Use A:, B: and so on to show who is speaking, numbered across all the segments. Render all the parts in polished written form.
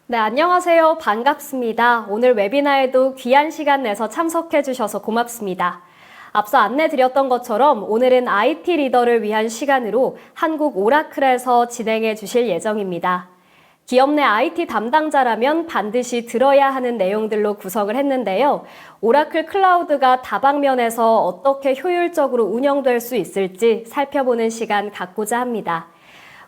A: 네, 안녕하세요. 반갑습니다. 오늘 웨비나에도 귀한 시간 내서 참석해 주셔서 고맙습니다. 앞서 안내드렸던 것처럼 오늘은 IT 리더를 위한 시간으로 한국 오라클에서 진행해 주실 예정입니다. 기업 내 IT 담당자라면 반드시 들어야 하는 내용들로 구성을 했는데요. 오라클 클라우드가 다방면에서 어떻게 효율적으로 운영될 수 있을지 살펴보는 시간 갖고자 합니다.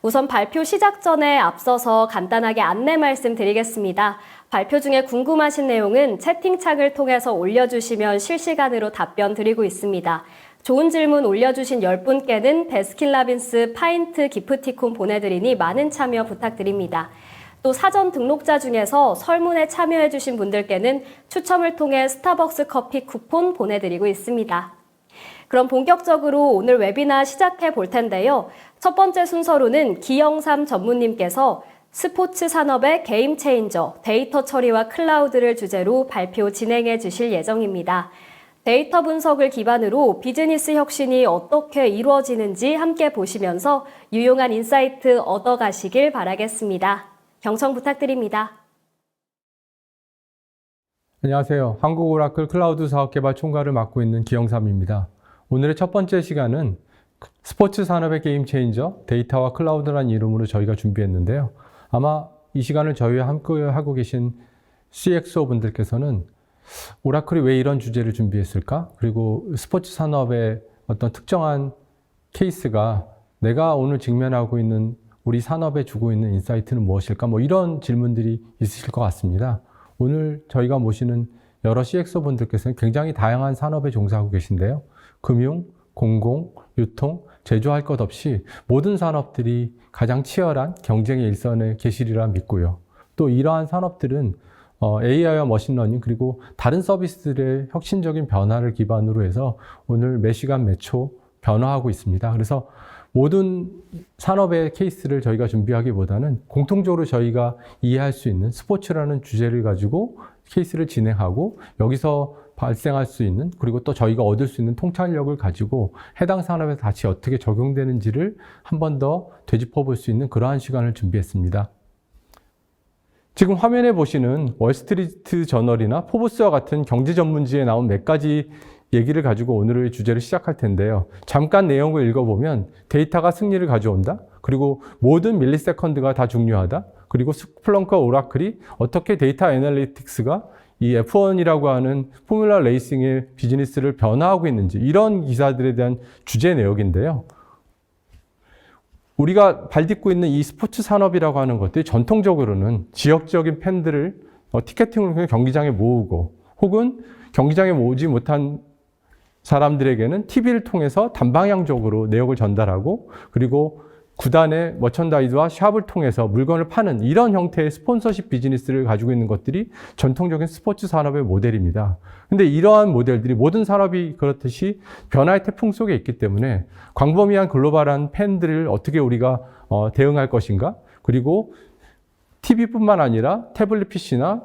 A: 우선 발표 시작 전에 앞서서 간단하게 안내 말씀드리겠습니다. 발표 중에 궁금하신 내용은 채팅창을 통해서 올려주시면 실시간으로 답변 드리고 있습니다. 좋은 질문 올려주신 10분께는 베스킨라빈스 파인트 기프티콘 보내드리니 많은 참여 부탁드립니다. 또 사전 등록자 중에서 설문에 참여해주신 분들께는 추첨을 통해 스타벅스 커피 쿠폰 보내드리고 있습니다. 그럼 본격적으로 오늘 웨비나 시작해 볼 텐데요. 첫 번째 순서로는 기영삼 전무님께서 스포츠 산업의 게임 체인저, 데이터 처리와 클라우드를 주제로 발표 진행해 주실 예정입니다. 데이터 분석을 기반으로 비즈니스 혁신이 어떻게 이루어지는지 함께 보시면서 유용한 인사이트 얻어가시길 바라겠습니다. 경청 부탁드립니다.
B: 안녕하세요. 한국 오라클 클라우드 사업개발 총괄을 맡고 있는 기영삼입니다. 오늘의 첫 번째 시간은 스포츠 산업의 게임 체인저, 데이터와 클라우드라는 이름으로 저희가 준비했는데요. 아마 이 시간을 저희와 함께 하고 계신 CXO 분들께서는 오라클이 왜 이런 주제를 준비했을까? 그리고 스포츠 산업의 어떤 특정한 케이스가 내가 오늘 직면하고 있는 우리 산업에 주고 있는 인사이트는 무엇일까? 이런 질문들이 있으실 것 같습니다. 오늘 저희가 모시는 여러 CXO 분들께서는 굉장히 다양한 산업에 종사하고 계신데요. 금융, 공공, 유통, 제조할 것 없이 모든 산업들이 가장 치열한 경쟁의 일선에 계시리라 믿고요. 또 이러한 산업들은 AI와 머신러닝 그리고 다른 서비스들의 혁신적인 변화를 기반으로 해서 오늘 매 시간 매 초 변화하고 있습니다. 그래서 모든 산업의 케이스를 저희가 준비하기보다는 공통적으로 저희가 이해할 수 있는 스포츠라는 주제를 가지고 케이스를 진행하고 여기서 발생할 수 있는 그리고 또 저희가 얻을 수 있는 통찰력을 가지고 해당 산업에 다시 어떻게 적용되는지를 한 번 더 되짚어 볼 수 있는 그러한 시간을 준비했습니다. 지금 화면에 보시는 월스트리트 저널이나 포브스와 같은 경제 전문지에 나온 몇 가지 얘기를 가지고 오늘의 주제를 시작할 텐데요. 잠깐 내용을 읽어보면 데이터가 승리를 가져온다. 그리고 모든 밀리세컨드가 다 중요하다. 그리고 스플렁크와 오라클이 어떻게 데이터 애널리틱스가 이 F1이라고 하는 포뮬러 레이싱의 비즈니스를 변화하고 있는지 이런 기사들에 대한 주제 내용인데요. 우리가 발딛고 있는 이 스포츠 산업이라고 하는 것들이 전통적으로는 지역적인 팬들을 티켓팅을 통해 경기장에 모으고 혹은 경기장에 모으지 못한 사람들에게는 TV를 통해서 단방향적으로 내역을 전달하고 그리고 구단의 머천다이즈와 샵을 통해서 물건을 파는 이런 형태의 스폰서십 비즈니스를 가지고 있는 것들이 전통적인 스포츠 산업의 모델입니다. 근데 이러한 모델들이 모든 산업이 그렇듯이 변화의 태풍 속에 있기 때문에 광범위한 글로벌한 팬들을 어떻게 우리가 대응할 것인가? 그리고 TV뿐만 아니라 태블릿 PC나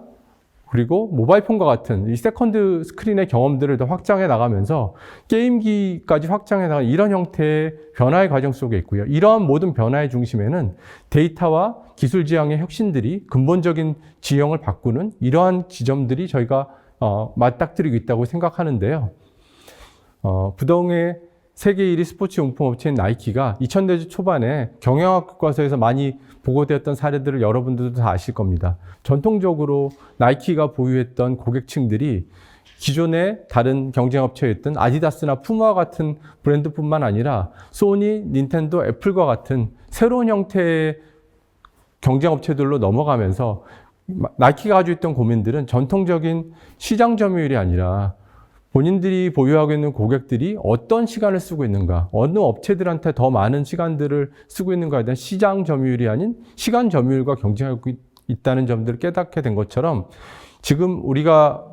B: 그리고 모바일폰과 같은 이 세컨드 스크린의 경험들을 더 확장해 나가면서 게임기까지 확장해 나가는 이런 형태의 변화의 과정 속에 있고요. 이러한 모든 변화의 중심에는 데이터와 기술 지향의 혁신들이 근본적인 지형을 바꾸는 이러한 지점들이 저희가 맞닥뜨리고 있다고 생각하는데요. 부동의 세계 1위 스포츠 용품 업체인 나이키가 2000년대 초반에 경영학 교과서에서 많이 보고되었던 사례들을 여러분들도 다 아실 겁니다. 전통적으로 나이키가 보유했던 고객층들이 기존의 다른 경쟁업체였던 아디다스나 푸마와 같은 브랜드뿐만 아니라 소니, 닌텐도, 애플과 같은 새로운 형태의 경쟁업체들로 넘어가면서 나이키가 가지고 있던 고민들은 전통적인 시장 점유율이 아니라 본인들이 보유하고 있는 고객들이 어떤 시간을 쓰고 있는가, 어느 업체들한테 더 많은 시간들을 쓰고 있는가에 대한 시장 점유율이 아닌 시간 점유율과 경쟁하고 있다는 점들을 깨닫게 된 것처럼 지금 우리가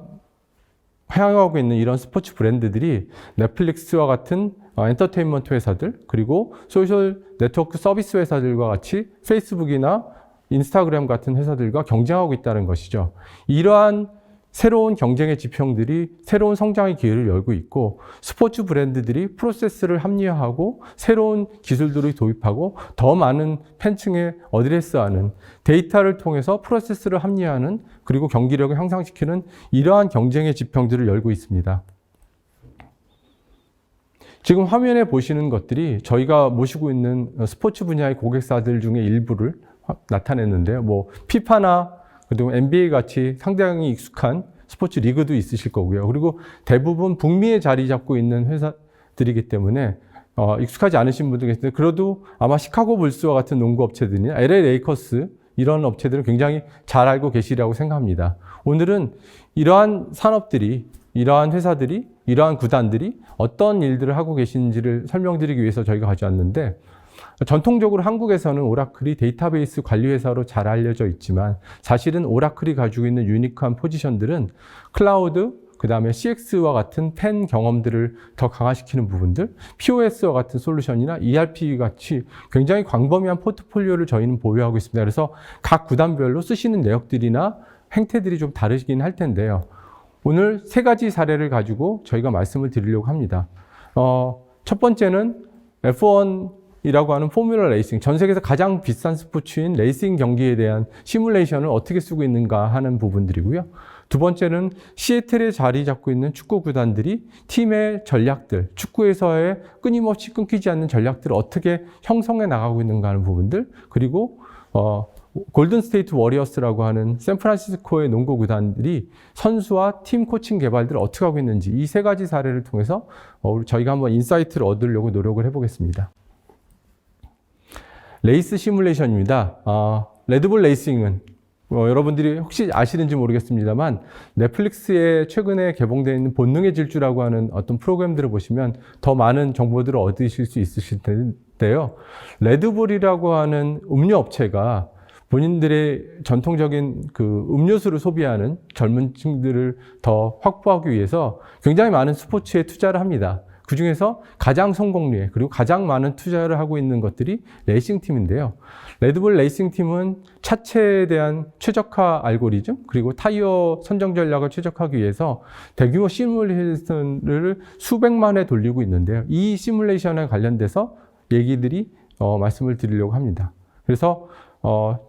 B: 향하고 있는 이런 스포츠 브랜드들이 넷플릭스와 같은 엔터테인먼트 회사들 그리고 소셜 네트워크 서비스 회사들과 같이 페이스북이나 인스타그램 같은 회사들과 경쟁하고 있다는 것이죠. 이러한 새로운 경쟁의 지평들이 새로운 성장의 기회를 열고 있고 스포츠 브랜드들이 프로세스를 합리화하고 새로운 기술들을 도입하고 더 많은 팬층에 어드레스하는 데이터를 통해서 프로세스를 합리화하는 그리고 경기력을 향상시키는 이러한 경쟁의 지평들을 열고 있습니다. 지금 화면에 보시는 것들이 저희가 모시고 있는 스포츠 분야의 고객사들 중에 일부를 나타냈는데요. 뭐 피파나 그리고 NBA 같이 상당히 익숙한 스포츠 리그도 있으실 거고요. 그리고 대부분 북미에 자리 잡고 있는 회사들이기 때문에 익숙하지 않으신 분들 계신데 그래도 아마 시카고 불스와 같은 농구 업체들이나 LA 레이커스 이런 업체들은 굉장히 잘 알고 계시리라고 생각합니다. 오늘은 이러한 산업들이 이러한 회사들이 이러한 구단들이 어떤 일들을 하고 계신지를 설명드리기 위해서 저희가 가져왔는데 전통적으로 한국에서는 오라클이 데이터베이스 관리 회사로 잘 알려져 있지만 사실은 오라클이 가지고 있는 유니크한 포지션들은 클라우드, 그 다음에 CX와 같은 팬 경험들을 더 강화시키는 부분들, POS와 같은 솔루션이나 ERP 같이 굉장히 광범위한 포트폴리오를 저희는 보유하고 있습니다. 그래서 각 구단별로 쓰시는 내역들이나 행태들이 좀 다르긴 할 텐데요. 오늘 세 가지 사례를 가지고 저희가 말씀을 드리려고 합니다. 첫 번째는 F1이라고 하는 포뮬러 레이싱, 전 세계에서 가장 비싼 스포츠인 레이싱 경기에 대한 시뮬레이션을 어떻게 쓰고 있는가 하는 부분들이고요. 두 번째는 시애틀에 자리 잡고 있는 축구 구단들이 팀의 전략들, 축구에서의 끊임없이 끊기지 않는 전략들을 어떻게 형성해 나가고 있는가 하는 부분들, 그리고 골든 스테이트 워리어스라고 하는 샌프란시스코의 농구 구단들이 선수와 팀 코칭 개발들을 어떻게 하고 있는지 이 세 가지 사례를 통해서 저희가 한번 인사이트를 얻으려고 노력을 해보겠습니다. 레이스 시뮬레이션입니다. 레드불 레이싱은 여러분들이 혹시 아시는지 모르겠습니다만 넷플릭스에 최근에 개봉되어 있는 본능의 질주라고 하는 어떤 프로그램들을 보시면 더 많은 정보들을 얻으실 수 있으실 텐데요. 레드불이라고 하는 음료 업체가 본인들의 전통적인 그 음료수를 소비하는 젊은 층들을 더 확보하기 위해서 굉장히 많은 스포츠에 투자를 합니다. 그 중에서 가장 성공리에 그리고 가장 많은 투자를 하고 있는 것들이 레이싱팀인데요. 레드불 레이싱팀은 차체에 대한 최적화 알고리즘 그리고 타이어 선정 전략을 최적화하기 위해서 대규모 시뮬레이션을 수백만 회 돌리고 있는데요. 이 시뮬레이션에 관련돼서 얘기들이 말씀을 드리려고 합니다. 그래서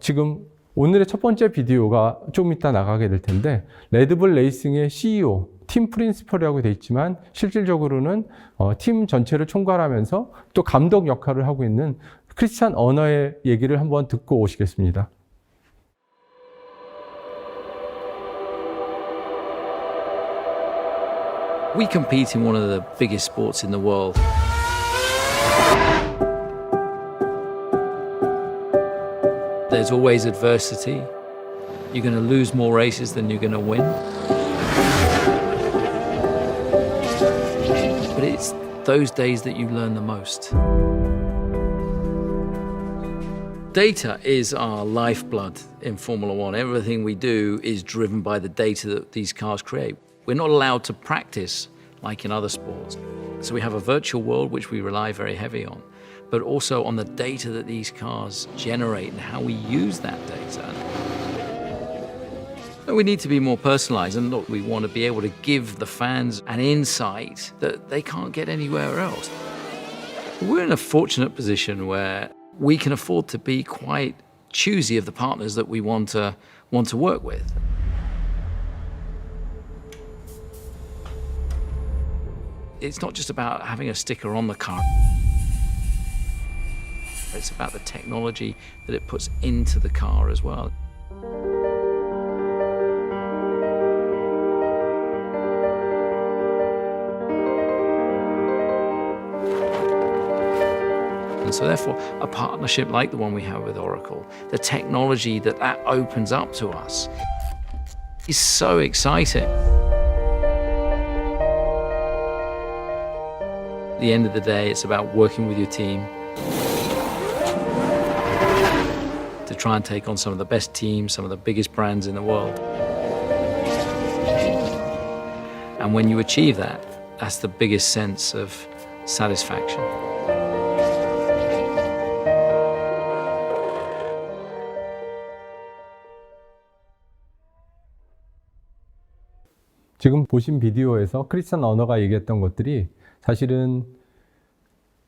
B: 지금 오늘의 첫 번째 비디오가 좀 이따 나가게 될 텐데 레드불 레이싱의 CEO, 팀 프린시펄이라고 되어 있지만 실질적으로는 팀 전체를 총괄하면서 또 감독 역할을 하고 있는 크리스찬 어너의 얘기를 한번 듣고 오시겠습니다.
C: We compete in one of the biggest sports in the world. There's always adversity. You're going to lose more races than you're going to win. But it's those days that you learn the most. Data is our lifeblood in Formula One. Everything we do is driven by the data that these cars create. We're not allowed to practice like in other sports. So we have a virtual world which we rely very heavy on, but also on the data that these cars generate and how we use that data. We need to be more personalized, and look, we want to be able to give the fans an insight that they can't get anywhere else. We're in a fortunate position where we can afford to be quite choosy of the partners that we want to work with. It's not just about having a sticker on the car. It's about the technology that it puts into the car as well. And so therefore, a partnership like the one we have with Oracle, the technology that opens up to us is so exciting. At the end of the day, it's about working with your team to try and take on some of the best teams, some of the biggest brands in the world. And when you achieve that, that's the biggest sense of satisfaction.
B: 지금 보신 비디오에서 크리스찬 어너가 얘기했던 것들이 사실은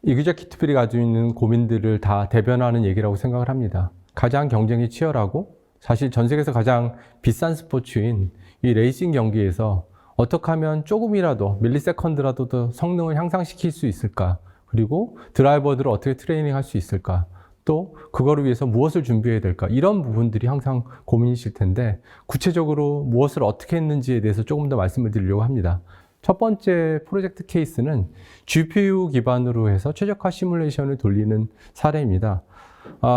B: 이그제큐티브들이 가지고 있는 고민들을 다 대변하는 얘기라고 생각을 합니다. 가장 경쟁이 치열하고 사실 전 세계에서 가장 비싼 스포츠인 이 레이싱 경기에서 어떻게 하면 조금이라도 밀리세컨드라도 더 성능을 향상시킬 수 있을까? 그리고 드라이버들을 어떻게 트레이닝할 수 있을까? 또 그거를 위해서 무엇을 준비해야 될까? 이런 부분들이 항상 고민이실 텐데 구체적으로 무엇을 어떻게 했는지에 대해서 조금 더 말씀을 드리려고 합니다. 첫 번째 프로젝트 케이스는 GPU 기반으로 해서 최적화 시뮬레이션을 돌리는 사례입니다.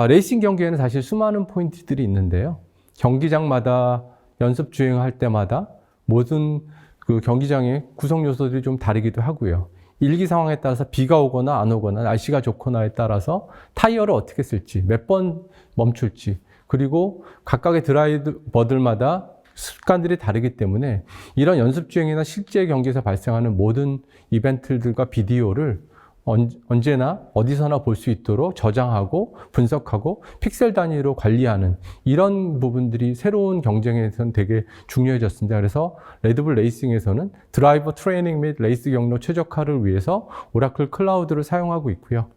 B: 레이싱 경기에는 사실 수많은 포인트들이 있는데요. 경기장마다 연습 주행할 때마다 모든 그 경기장의 구성 요소들이 좀 다르기도 하고요. 일기 상황에 따라서 비가 오거나 안 오거나 날씨가 좋거나에 따라서 타이어를 어떻게 쓸지, 몇 번 멈출지, 그리고 각각의 드라이버들마다 습관들이 다르기 때문에 이런 연습 주행이나 실제 경기에서 발생하는 모든 이벤트들과 비디오를 언제나 어디서나 볼 수 있도록 저장하고 분석하고 픽셀 단위로 관리하는 이런 부분들이 새로운 경쟁에서는 되게 중요해졌습니다. 그래서 레드불 레이싱에서는 드라이버 트레이닝 및 레이스 경로 최적화를 위해서 오라클 클라우드를 사용하고 있고요.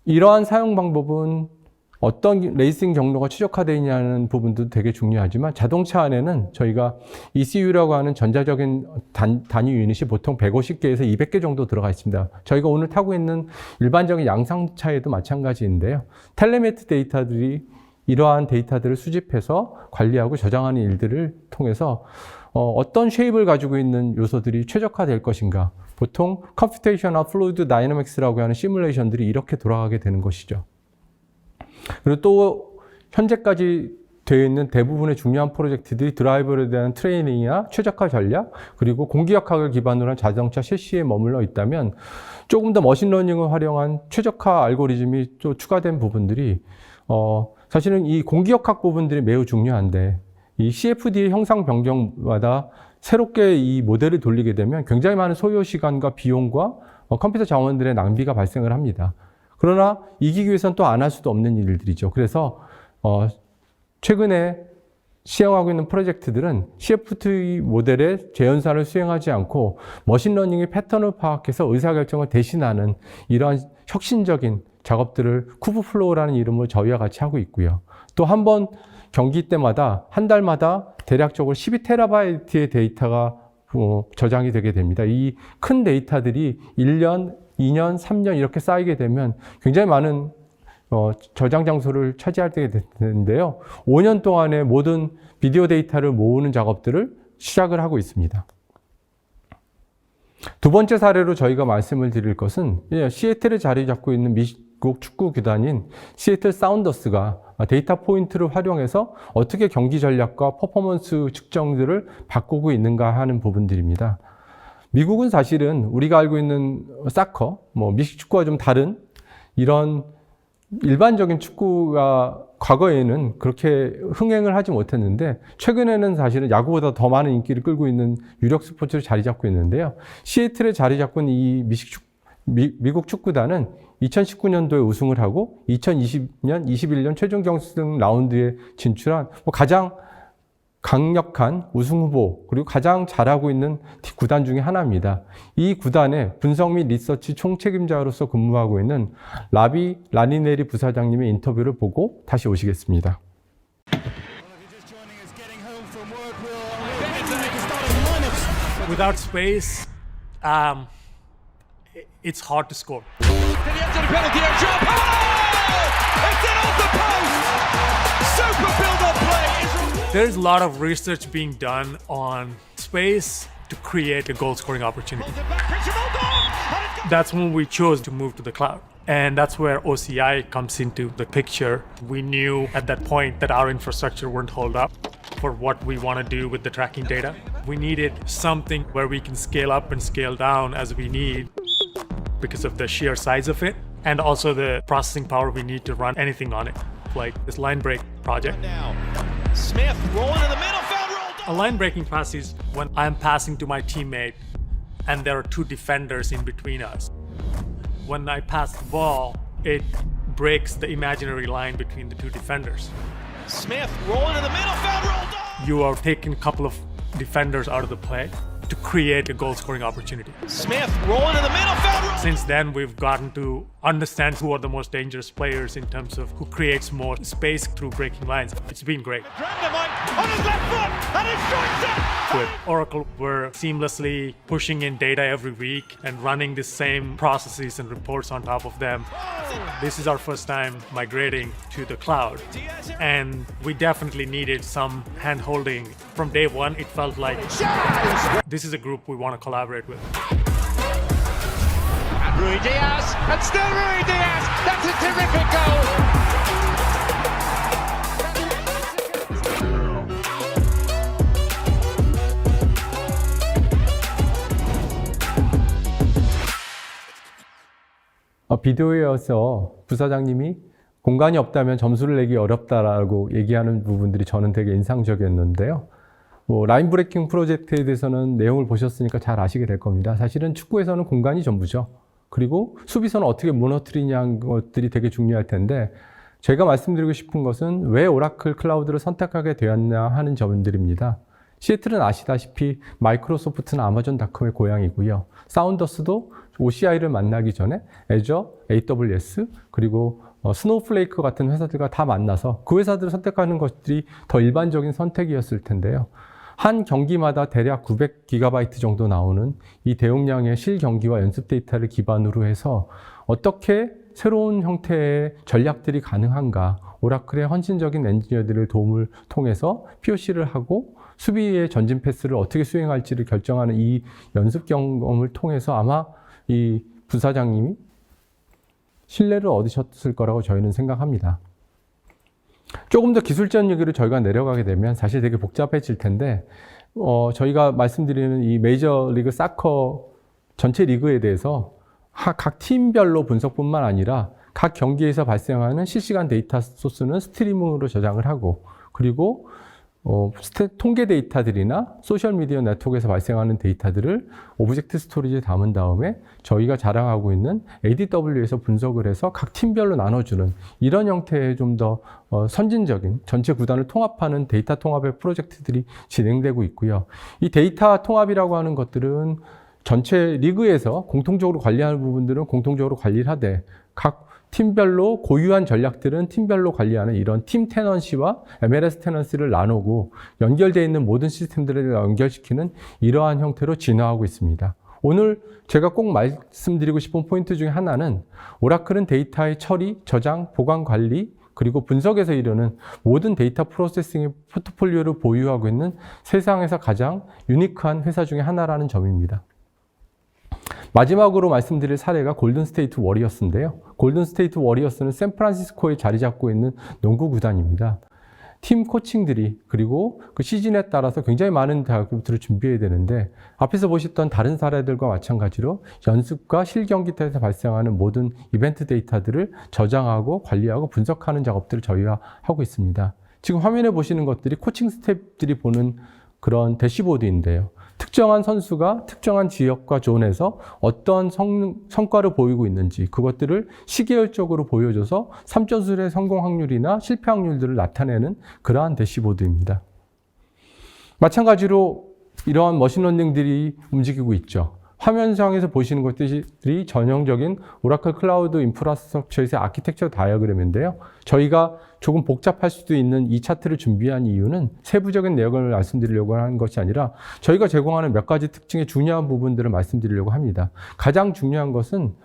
B: 이러한 사용 방법은 어떤 레이싱 경로가 최적화되어 있냐는 부분도 되게 중요하지만 자동차 안에는 저희가 ECU라고 하는 전자적인 단위 유닛이 보통 150개에서 200개 정도 들어가 있습니다. 저희가 오늘 타고 있는 일반적인 양상차에도 마찬가지인데요. 텔레메트 데이터들이 이러한 데이터들을 수집해서 관리하고 저장하는 일들을 통해서 어떤 쉐입을 가지고 있는 요소들이 최적화될 것인가. 보통 컴퓨테이셔널 플루이드 다이내믹스라고 하는 시뮬레이션들이 이렇게 돌아가게 되는 것이죠. 그리고 또 현재까지 되어 있는 대부분의 중요한 프로젝트들이 드라이버에 대한 트레이닝이나 최적화 전략, 그리고 공기역학을 기반으로 한 자동차 셰시에 머물러 있다면 조금 더 머신러닝을 활용한 최적화 알고리즘이 또 추가된 부분들이 사실은 이 공기역학 부분들이 매우 중요한데 이 CFD 형상 변경마다 새롭게 이 모델을 돌리게 되면 굉장히 많은 소요 시간과 비용과 컴퓨터 자원들의 낭비가 발생을 합니다. 그러나 이기기 위해서는 또 안 할 수도 없는 일들이죠. 그래서 최근에 시행하고 있는 프로젝트들은 CFD 모델의 재연산을 수행하지 않고 머신러닝의 패턴을 파악해서 의사결정을 대신하는 이러한 혁신적인 작업들을 쿠브플로우라는 이름으로 저희와 같이 하고 있고요. 또 한 번 경기 때마다 한 달마다 대략적으로 12테라바이트의 데이터가 저장이 되게 됩니다. 이 큰 데이터들이 1년, 2년, 3년 이렇게 쌓이게 되면 굉장히 많은 저장 장소를 차지하게 되는데요. 5년 동안의 모든 비디오 데이터를 모으는 작업들을 시작을 하고 있습니다. 두 번째 사례로 저희가 말씀을 드릴 것은 시애틀에 자리 잡고 있는 미국 축구 구단인 시애틀 사운더스가 데이터 포인트를 활용해서 어떻게 경기 전략과 퍼포먼스 측정들을 바꾸고 있는가 하는 부분들입니다. 미국은 사실은 우리가 알고 있는 사커, 미식 축구와 좀 다른 이런 일반적인 축구가 과거에는 그렇게 흥행을 하지 못했는데 최근에는 사실은 야구보다 더 많은 인기를 끌고 있는 유력 스포츠로 자리 잡고 있는데요. 시애틀에 자리 잡고 있는 이 미국 축구단은 2019년도에 우승을 하고 2020년, 21년 최종 결승 라운드에 진출한 가장 강력한 우승 후보 그리고 가장 잘하고 있는 구단 중에 하나입니다. 이 구단의 분석 및 리서치 총책임자로서 근무하고 있는 라비 라니네리 부사장님의 인터뷰를 보고 다시 오시겠습니다.
D: Without space, it's hard to score. There's a lot of research being done on space to create a goal-scoring opportunity. That's when we chose to move to the cloud. And that's where OCI comes into the picture. We knew at that point that our infrastructure wouldn't hold up for what we want to do with the tracking data. We needed something where we can scale up and scale down as we need because of the sheer size of it and also the processing power we need to run anything on it, like this line break project.
E: Smith rolling in the middle, found rolled.
D: A line breaking pass is when I'm passing to my teammate and there are two defenders in between us. When I pass the ball, it breaks the imaginary line between the two defenders.
E: Smith rolling in the middle, found rolled.
D: You are taking a couple of defenders out of the play to create a goal scoring opportunity.
E: Smith rolling in the middle, found Roldan.
D: Since then, we've gotten to understand who are the most dangerous players in terms of who creates more space through breaking lines. It's been great.
E: Brandamite on his left foot, and he strikes it!
D: With Oracle, we're seamlessly pushing in data every week and running the same processes and reports on top of them. This is our first time migrating to the cloud, and we definitely needed some hand-holding. From day one, it felt like this is a group we want to collaborate with.
E: And Rui Diaz, and still Rui Diaz! That's a terrific goal!
B: 비디오에 이어서 부사장님이 공간이 없다면 점수를 내기 어렵다라고 얘기하는 부분들이 저는 되게 인상적이었는데요. 라인 브레이킹 프로젝트에 대해서는 내용을 보셨으니까 잘 아시게 될 겁니다. 사실은 축구에서는 공간이 전부죠. 그리고 수비선을 어떻게 무너뜨리냐는 것들이 되게 중요할 텐데, 제가 말씀드리고 싶은 것은 왜 오라클 클라우드를 선택하게 되었냐 하는 점들입니다. 시애틀은 아시다시피 마이크로소프트는 아마존닷컴의 고향이고요. 사운더스도 OCI를 만나기 전에 애저, AWS, 그리고 스노우플레이크 같은 회사들과 다 만나서 그 회사들을 선택하는 것들이 더 일반적인 선택이었을 텐데요. 한 경기마다 대략 900GB 정도 나오는 이 대용량의 실경기와 연습 데이터를 기반으로 해서 어떻게 새로운 형태의 전략들이 가능한가, 오라클의 헌신적인 엔지니어들의 도움을 통해서 POC를 하고 수비의 전진 패스를 어떻게 수행할지를 결정하는 이 연습 경험을 통해서 아마 이 부사장님이 신뢰를 얻으셨을 거라고 저희는 생각합니다. 조금 더 기술적인 얘기를 저희가 내려가게 되면 사실 되게 복잡해질 텐데, 저희가 말씀드리는 이 메이저리그 사커 전체 리그에 대해서 각 팀별로 분석뿐만 아니라 각 경기에서 발생하는 실시간 데이터 소스는 스트리밍으로 저장을 하고, 그리고 통계 데이터들이나 소셜미디어 네트워크에서 발생하는 데이터들을 오브젝트 스토리지에 담은 다음에 저희가 자랑하고 있는 ADW에서 분석을 해서 각 팀별로 나눠주는 이런 형태의 좀 더 선진적인 전체 구단을 통합하는 데이터 통합의 프로젝트들이 진행되고 있고요. 이 데이터 통합이라고 하는 것들은 전체 리그에서 공통적으로 관리하는 부분들은 공통적으로 관리를 하되, 각 팀별로 고유한 전략들은 팀별로 관리하는 이런 팀 테넌시와 MLS 테넌시를 나누고 연결되어 있는 모든 시스템들을 연결시키는 이러한 형태로 진화하고 있습니다. 오늘 제가 꼭 말씀드리고 싶은 포인트 중에 하나는 오라클은 데이터의 처리, 저장, 보관 관리, 그리고 분석에서 이르는 모든 데이터 프로세싱의 포트폴리오를 보유하고 있는 세상에서 가장 유니크한 회사 중에 하나라는 점입니다. 마지막으로 말씀드릴 사례가 골든스테이트 워리어스인데요. 골든스테이트 워리어스는 샌프란시스코에 자리 잡고 있는 농구 구단입니다. 팀 코칭들이 그리고 그 시즌에 따라서 굉장히 많은 작업들을 준비해야 되는데, 앞에서 보셨던 다른 사례들과 마찬가지로 연습과 실경기 때에서 발생하는 모든 이벤트 데이터들을 저장하고 관리하고 분석하는 작업들을 저희가 하고 있습니다. 지금 화면에 보시는 것들이 코칭 스태프들이 보는 그런 대시보드인데요. 특정한 선수가 특정한 지역과 존에서 어떤 성과를 보이고 있는지 그것들을 시계열적으로 보여줘서 3점술의 성공 확률이나 실패 확률들을 나타내는 그러한 대시보드입니다. 마찬가지로 이러한 머신러닝들이 움직이고 있죠. 화면상에서 보시는 것들이 전형적인 오라클 클라우드 인프라스트럭처에서 아키텍처 다이어그램인데요. 저희가 조금 복잡할 수도 있는 이 차트를 준비한 이유는 세부적인 내용을 말씀드리려고 하는 것이 아니라 저희가 제공하는 몇 가지 특징의 중요한 부분들을 말씀드리려고 합니다. 가장 중요한 것은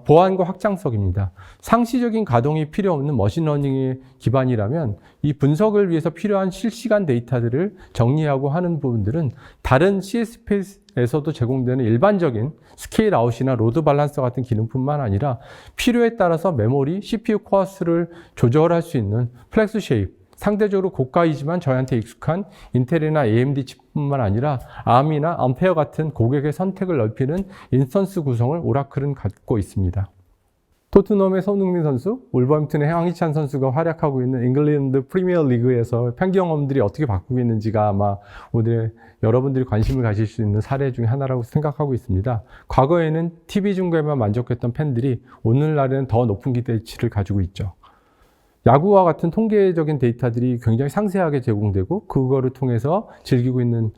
B: 보안과 확장성입니다. 상시적인 가동이 필요 없는 머신러닝의 기반이라면 이 분석을 위해서 필요한 실시간 데이터들을 정리하고 하는 부분들은 다른 CSP에서도 제공되는 일반적인 스케일 아웃이나 로드 밸런서 같은 기능뿐만 아니라 필요에 따라서 메모리, CPU 코어 수를 조절할 수 있는 플렉스 쉐입, 상대적으로 고가이지만 저희한테 익숙한 인텔이나 AMD 칩뿐만 아니라 ARM이나 암페어 같은 고객의 선택을 넓히는 인스턴스 구성을 오라클은 갖고 있습니다. 토트넘의 손흥민 선수, 울버햄튼의 황희찬 선수가 활약하고 있는 잉글랜드 프리미어 리그에서 팬경험들이 어떻게 바꾸고 있는지가 아마 오늘 여러분들이 관심을 가질 수 있는 사례 중에 하나라고 생각하고 있습니다. 과거에는 TV 중계만 만족했던 팬들이 오늘날에는 더 높은 기대치를 가지고 있죠. 야구와 같은 통계적인 데이터들이 굉장히 상세하게 제공되고 그거를 통해서 즐기고 있는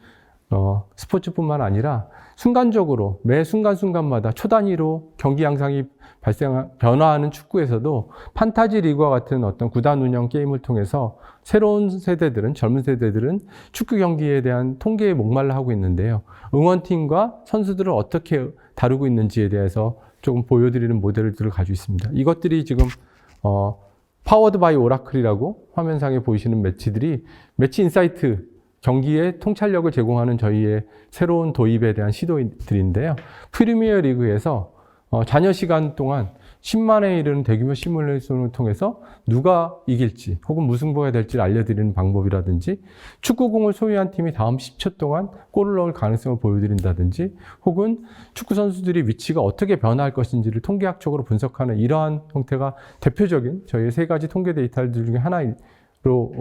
B: 스포츠뿐만 아니라 순간적으로 매 순간순간마다 초단위로 경기 양상이 변화하는 축구에서도 판타지 리그와 같은 어떤 구단 운영 게임을 통해서 새로운 세대들은, 젊은 세대들은 축구 경기에 대한 통계에 목말라 하고 있는데요. 응원팀과 선수들을 어떻게 다루고 있는지에 대해서 조금 보여드리는 모델들을 가지고 있습니다. 이것들이 지금 파워드 바이 오라클이라고 화면상에 보이시는 매치들이 매치 인사이트, 경기의 통찰력을 제공하는 저희의 새로운 도입에 대한 시도들인데요. 프리미어 리그에서 잔여 시간 동안 10만에 이르는 대규모 시뮬레이션을 통해서 누가 이길지 혹은 무승부가 될지를 알려드리는 방법이라든지, 축구공을 소유한 팀이 다음 10초 동안 골을 넣을 가능성을 보여드린다든지, 혹은 축구 선수들이 위치가 어떻게 변화할 것인지를 통계학적으로 분석하는 이러한 형태가 대표적인 저희의 3가지 통계 데이터들 중에 하나로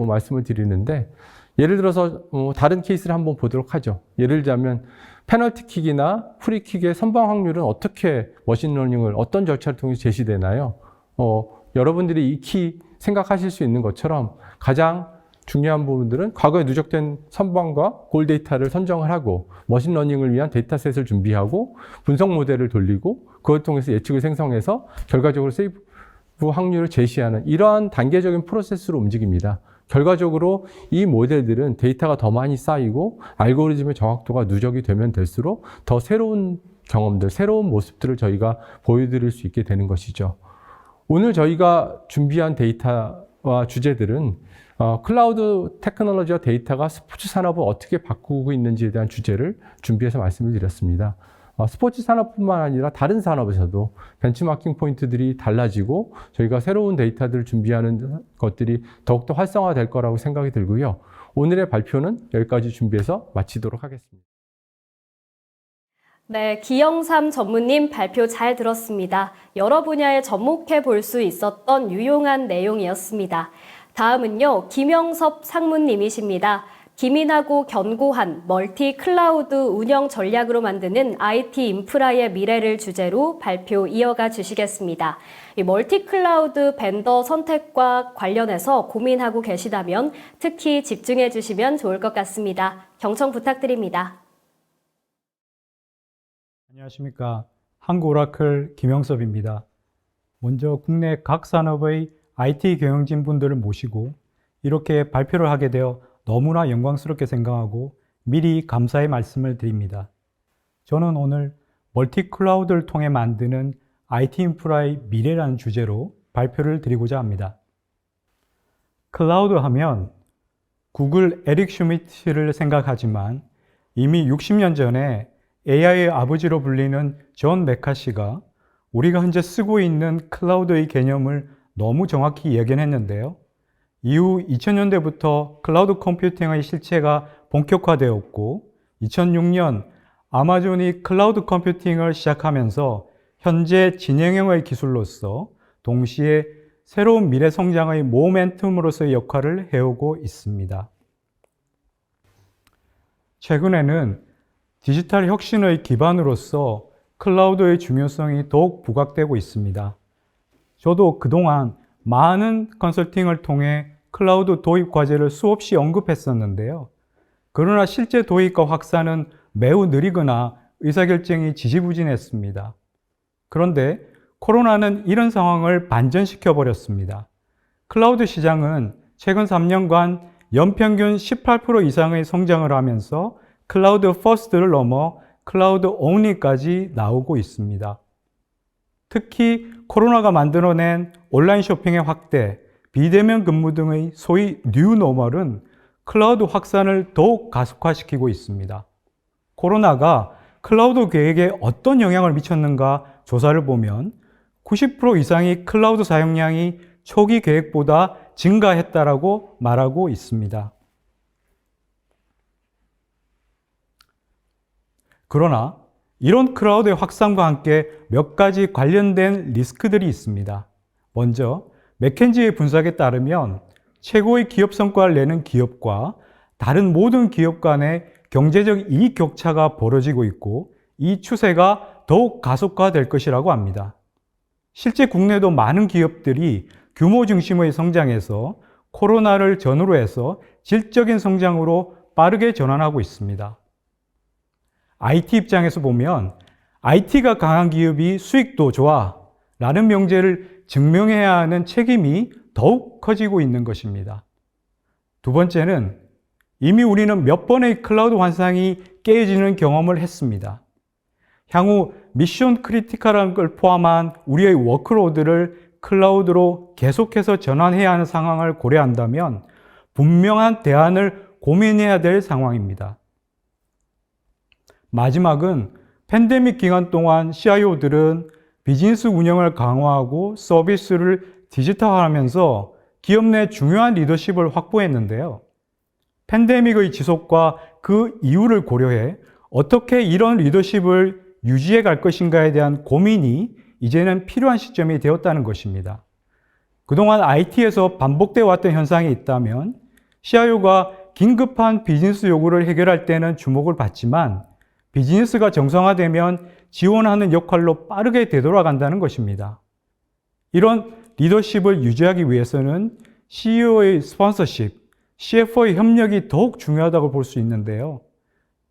B: 말씀을 드리는데, 예를 들어서 다른 케이스를 한번 보도록 하죠. 예를 들자면 페널티킥이나 프리킥의 선방 확률은 어떻게 머신러닝을 어떤 절차를 통해 제시되나요? 여러분들이 익히 생각하실 수 있는 것처럼 가장 중요한 부분들은 과거에 누적된 선방과 골 데이터를 선정을 하고 머신러닝을 위한 데이터셋을 준비하고 분석 모델을 돌리고 그걸 통해서 예측을 생성해서 결과적으로 세이브 확률을 제시하는 이러한 단계적인 프로세스로 움직입니다. 결과적으로 이 모델들은 데이터가 더 많이 쌓이고 알고리즘의 정확도가 누적이 되면 될수록 더 새로운 경험들, 새로운 모습들을 저희가 보여드릴 수 있게 되는 것이죠. 오늘 저희가 준비한 데이터와 주제들은 클라우드 테크놀로지와 데이터가 스포츠 산업을 어떻게 바꾸고 있는지에 대한 주제를 준비해서 말씀을 드렸습니다. 스포츠 산업뿐만 아니라 다른 산업에서도 벤치마킹 포인트들이 달라지고 저희가 새로운 데이터들을 준비하는 것들이 더욱더 활성화될 거라고 생각이 들고요. 오늘의 발표는 여기까지 준비해서 마치도록 하겠습니다.
A: 네, 기영삼 전무님 발표 잘 들었습니다. 여러 분야에 접목해 볼 수 있었던 유용한 내용이었습니다. 다음은요, 김영섭 상무님이십니다. 기민하고 견고한 멀티 클라우드 운영 전략으로 만드는 IT 인프라의 미래를 주제로 발표 이어가 주시겠습니다. 이 멀티 클라우드 벤더 선택과 관련해서 고민하고 계시다면 특히 집중해 주시면 좋을 것 같습니다. 경청 부탁드립니다.
F: 안녕하십니까. 한국오라클 김영섭입니다. 먼저 국내 각 산업의 IT 경영진 분들을 모시고 이렇게 발표를 하게 되어 너무나 영광스럽게 생각하고 미리 감사의 말씀을 드립니다. 저는 오늘 멀티 클라우드를 통해 만드는 IT 인프라의 미래라는 주제로 발표를 드리고자 합니다. 클라우드 하면 구글 에릭 슈미트를 생각하지만 이미 60년 전에 AI의 아버지로 불리는 존 메카시가 우리가 현재 쓰고 있는 클라우드의 개념을 너무 정확히 예견했는데요. 이후 2000년대부터 클라우드 컴퓨팅의 실체가 본격화되었고 2006년 아마존이 클라우드 컴퓨팅을 시작하면서 현재 진행형의 기술로서 동시에 새로운 미래 성장의 모멘텀으로서의 역할을 해오고 있습니다. 최근에는 디지털 혁신의 기반으로서 클라우드의 중요성이 더욱 부각되고 있습니다. 저도 그동안 많은 컨설팅을 통해 클라우드 도입 과제를 수없이 언급했었는데요. 그러나 실제 도입과 확산은 매우 느리거나 의사결정이 지지부진했습니다. 그런데 코로나는 이런 상황을 반전시켜 버렸습니다. 클라우드 시장은 최근 3년간 연평균 18% 이상의 성장을 하면서 클라우드 퍼스트를 넘어 클라우드 온리까지 나오고 있습니다. 특히 코로나가 만들어낸 온라인 쇼핑의 확대, 비대면 근무 등의 소위 뉴노멀은 클라우드 확산을 더욱 가속화시키고 있습니다. 코로나가 클라우드 계획에 어떤 영향을 미쳤는가 조사를 보면 90% 이상이 클라우드 사용량이 초기 계획보다 증가했다라고 말하고 있습니다. 그러나 이런 클라우드의 확산과 함께 몇 가지 관련된 리스크들이 있습니다. 먼저 맥켄지의 분석에 따르면 최고의 기업 성과를 내는 기업과 다른 모든 기업 간의 경제적 이익 격차가 벌어지고 있고 이 추세가 더욱 가속화될 것이라고 합니다. 실제 국내도 많은 기업들이 규모 중심의 성장에서 코로나를 전후로 해서 질적인 성장으로 빠르게 전환하고 있습니다. IT 입장에서 보면 IT가 강한 기업이 수익도 좋아 라는 명제를 증명해야 하는 책임이 더욱 커지고 있는 것입니다. 두 번째는 이미 우리는 몇 번의 클라우드 환상이 깨지는 경험을 했습니다. 향후 미션 크리티컬한 걸 포함한 우리의 워크로드를 클라우드로 계속해서 전환해야 하는 상황을 고려한다면 분명한 대안을 고민해야 될 상황입니다. 마지막은 팬데믹 기간 동안 CIO들은 비즈니스 운영을 강화하고 서비스를 디지털화하면서 기업 내 중요한 리더십을 확보했는데요. 팬데믹의 지속과 그 이유를 고려해 어떻게 이런 리더십을 유지해 갈 것인가에 대한 고민이 이제는 필요한 시점이 되었다는 것입니다. 그동안 IT에서 반복되어 왔던 현상이 있다면 CIO가 긴급한 비즈니스 요구를 해결할 때는 주목을 받지만 비즈니스가 정상화되면 지원하는 역할로 빠르게 되돌아간다는 것입니다. 이런 리더십을 유지하기 위해서는 CEO의 스폰서십, CFO의 협력이 더욱 중요하다고 볼 수 있는데요.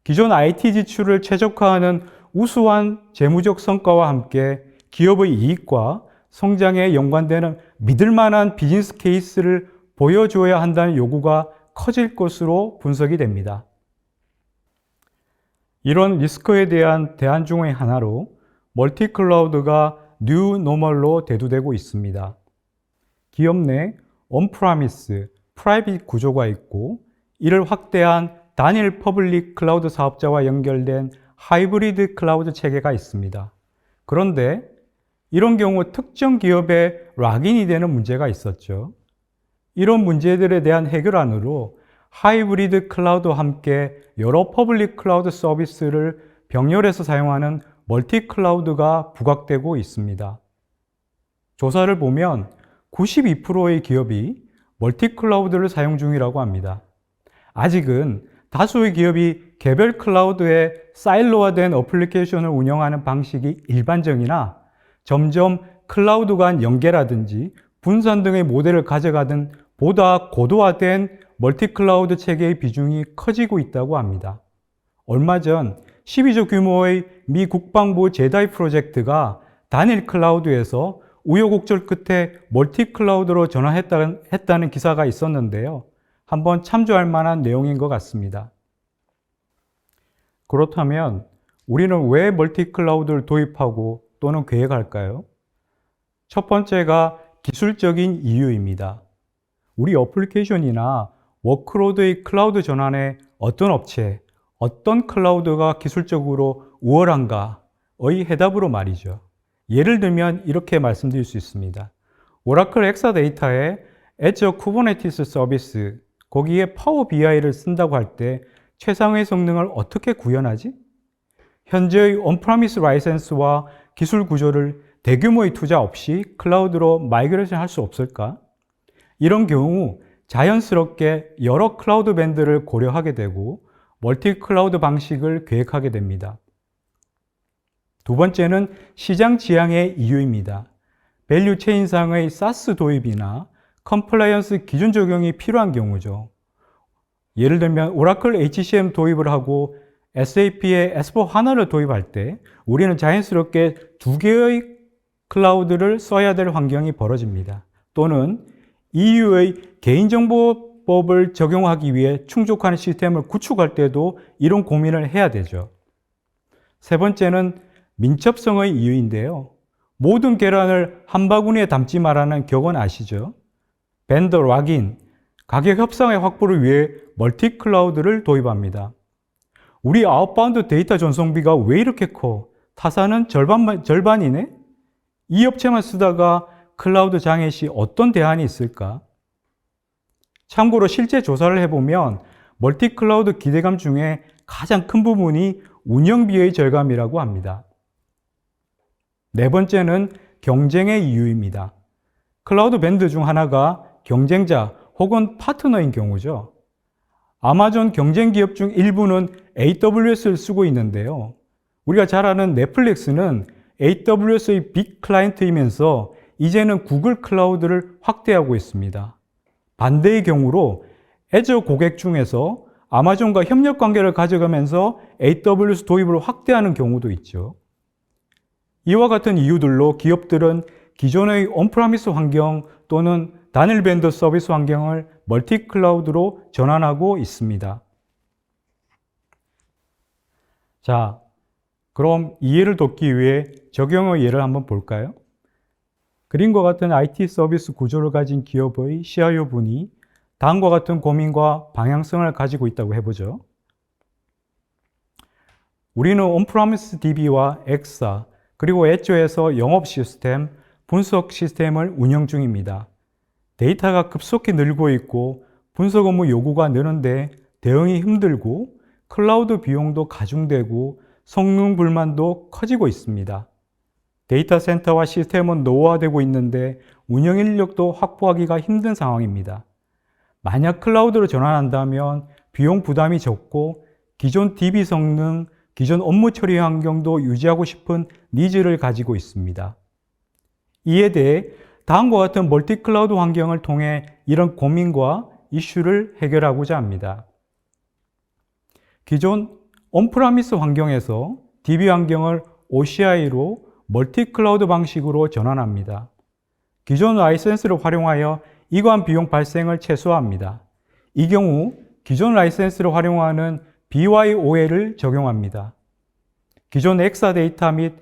F: 기존 IT 지출을 최적화하는 우수한 재무적 성과와 함께 기업의 이익과 성장에 연관되는 믿을 만한 비즈니스 케이스를 보여줘야 한다는 요구가 커질 것으로 분석이 됩니다. 이런 리스크에 대한 대안 중의 하나로 멀티 클라우드가 뉴 노멀로 대두되고 있습니다. 기업 내 온프라미스, 프라이빗 구조가 있고 이를 확대한 단일 퍼블릭 클라우드 사업자와 연결된 하이브리드 클라우드 체계가 있습니다. 그런데 이런 경우 특정 기업에 락인이 되는 문제가 있었죠. 이런 문제들에 대한 해결안으로 하이브리드 클라우드와 함께 여러 퍼블릭 클라우드 서비스를 병렬해서 사용하는 멀티 클라우드가 부각되고 있습니다. 조사를 보면 92%의 기업이 멀티 클라우드를 사용 중이라고 합니다. 아직은 다수의 기업이 개별 클라우드에 사일로화된 어플리케이션을 운영하는 방식이 일반적이나 점점 클라우드 간 연계라든지 분산 등의 모델을 가져가든 보다 고도화된 멀티 클라우드 체계의 비중이 커지고 있다고 합니다. 얼마 전 12조 규모의 미 국방부 제다이 프로젝트가 단일 클라우드에서 우여곡절 끝에 멀티 클라우드로 전환했다는 기사가 있었는데요. 한번 참조할 만한 내용인 것 같습니다. 그렇다면 우리는 왜 멀티 클라우드를 도입하고 또는 계획할까요? 첫 번째가 기술적인 이유입니다. 우리 어플리케이션이나 워크로드의 클라우드 전환에 어떤 업체, 어떤 클라우드가 기술적으로 우월한가의 해답으로 말이죠. 예를 들면 이렇게 말씀드릴 수 있습니다. 오라클 엑사데이터에 애저 쿠버네티스 서비스, 거기에 파워 BI를 쓴다고 할 때 최상의 성능을 어떻게 구현하지? 현재의 온프라미스 라이센스와 기술 구조를 대규모의 투자 없이 클라우드로 마이그레이션 할 수 없을까? 이런 경우 자연스럽게 여러 클라우드 밴드를 고려하게 되고 멀티 클라우드 방식을 계획하게 됩니다. 두 번째는 시장 지향의 이유입니다. 밸류 체인상의 SaaS 도입이나 컴플라이언스 기준 적용이 필요한 경우죠. 예를 들면 오라클 HCM 도입을 하고 SAP의 S/4HANA를 도입할 때 우리는 자연스럽게 두 개의 클라우드를 써야 될 환경이 벌어집니다. 또는 EU의 개인정보법을 적용하기 위해 충족하는 시스템을 구축할 때도 이런 고민을 해야 되죠. 세 번째는 민첩성의 이유인데요. 모든 계란을 한 바구니에 담지 말라는 격언 아시죠? 벤더 락인, 가격 협상의 확보를 위해 멀티 클라우드를 도입합니다. 우리 아웃바운드 데이터 전송비가 왜 이렇게 커? 타사는 절반이네? 이 업체만 쓰다가 클라우드 장애 시 어떤 대안이 있을까? 참고로 실제 조사를 해보면 멀티 클라우드 기대감 중에 가장 큰 부분이 운영비의 절감이라고 합니다. 네 번째는 경쟁의 이유입니다. 클라우드 밴드 중 하나가 경쟁자 혹은 파트너인 경우죠. 아마존 경쟁 기업 중 일부는 AWS를 쓰고 있는데요. 우리가 잘 아는 넷플릭스는 AWS의 빅 클라이언트이면서 이제는 구글 클라우드를 확대하고 있습니다. 반대의 경우로 애저 고객 중에서 아마존과 협력 관계를 가져가면서 AWS 도입을 확대하는 경우도 있죠. 이와 같은 이유들로 기업들은 기존의 온프라미스 환경 또는 단일 벤더 서비스 환경을 멀티 클라우드로 전환하고 있습니다. 자, 그럼 이해를 돕기 위해 적용의 예를 한번 볼까요? 그림과 같은 IT 서비스 구조를 가진 기업의 CIO 분이 다음과 같은 고민과 방향성을 가지고 있다고 해보죠. 우리는 온프라미스 DB와 엑사, 그리고 엣지에서 영업 시스템, 분석 시스템을 운영 중입니다. 데이터가 급속히 늘고 있고 분석 업무 요구가 느는데 대응이 힘들고 클라우드 비용도 가중되고 성능 불만도 커지고 있습니다. 데이터 센터와 시스템은 노후화되고 있는데 운영 인력도 확보하기가 힘든 상황입니다. 만약 클라우드로 전환한다면 비용 부담이 적고 기존 DB 성능, 기존 업무 처리 환경도 유지하고 싶은 니즈를 가지고 있습니다. 이에 대해 다음과 같은 멀티 클라우드 환경을 통해 이런 고민과 이슈를 해결하고자 합니다. 기존 온프라미스 환경에서 DB 환경을 OCI로 멀티 클라우드 방식으로 전환합니다. 기존 라이센스를 활용하여 이관 비용 발생을 최소화합니다. 이 경우 기존 라이센스를 활용하는 BYOL을 적용합니다. 기존 엑사 데이터 및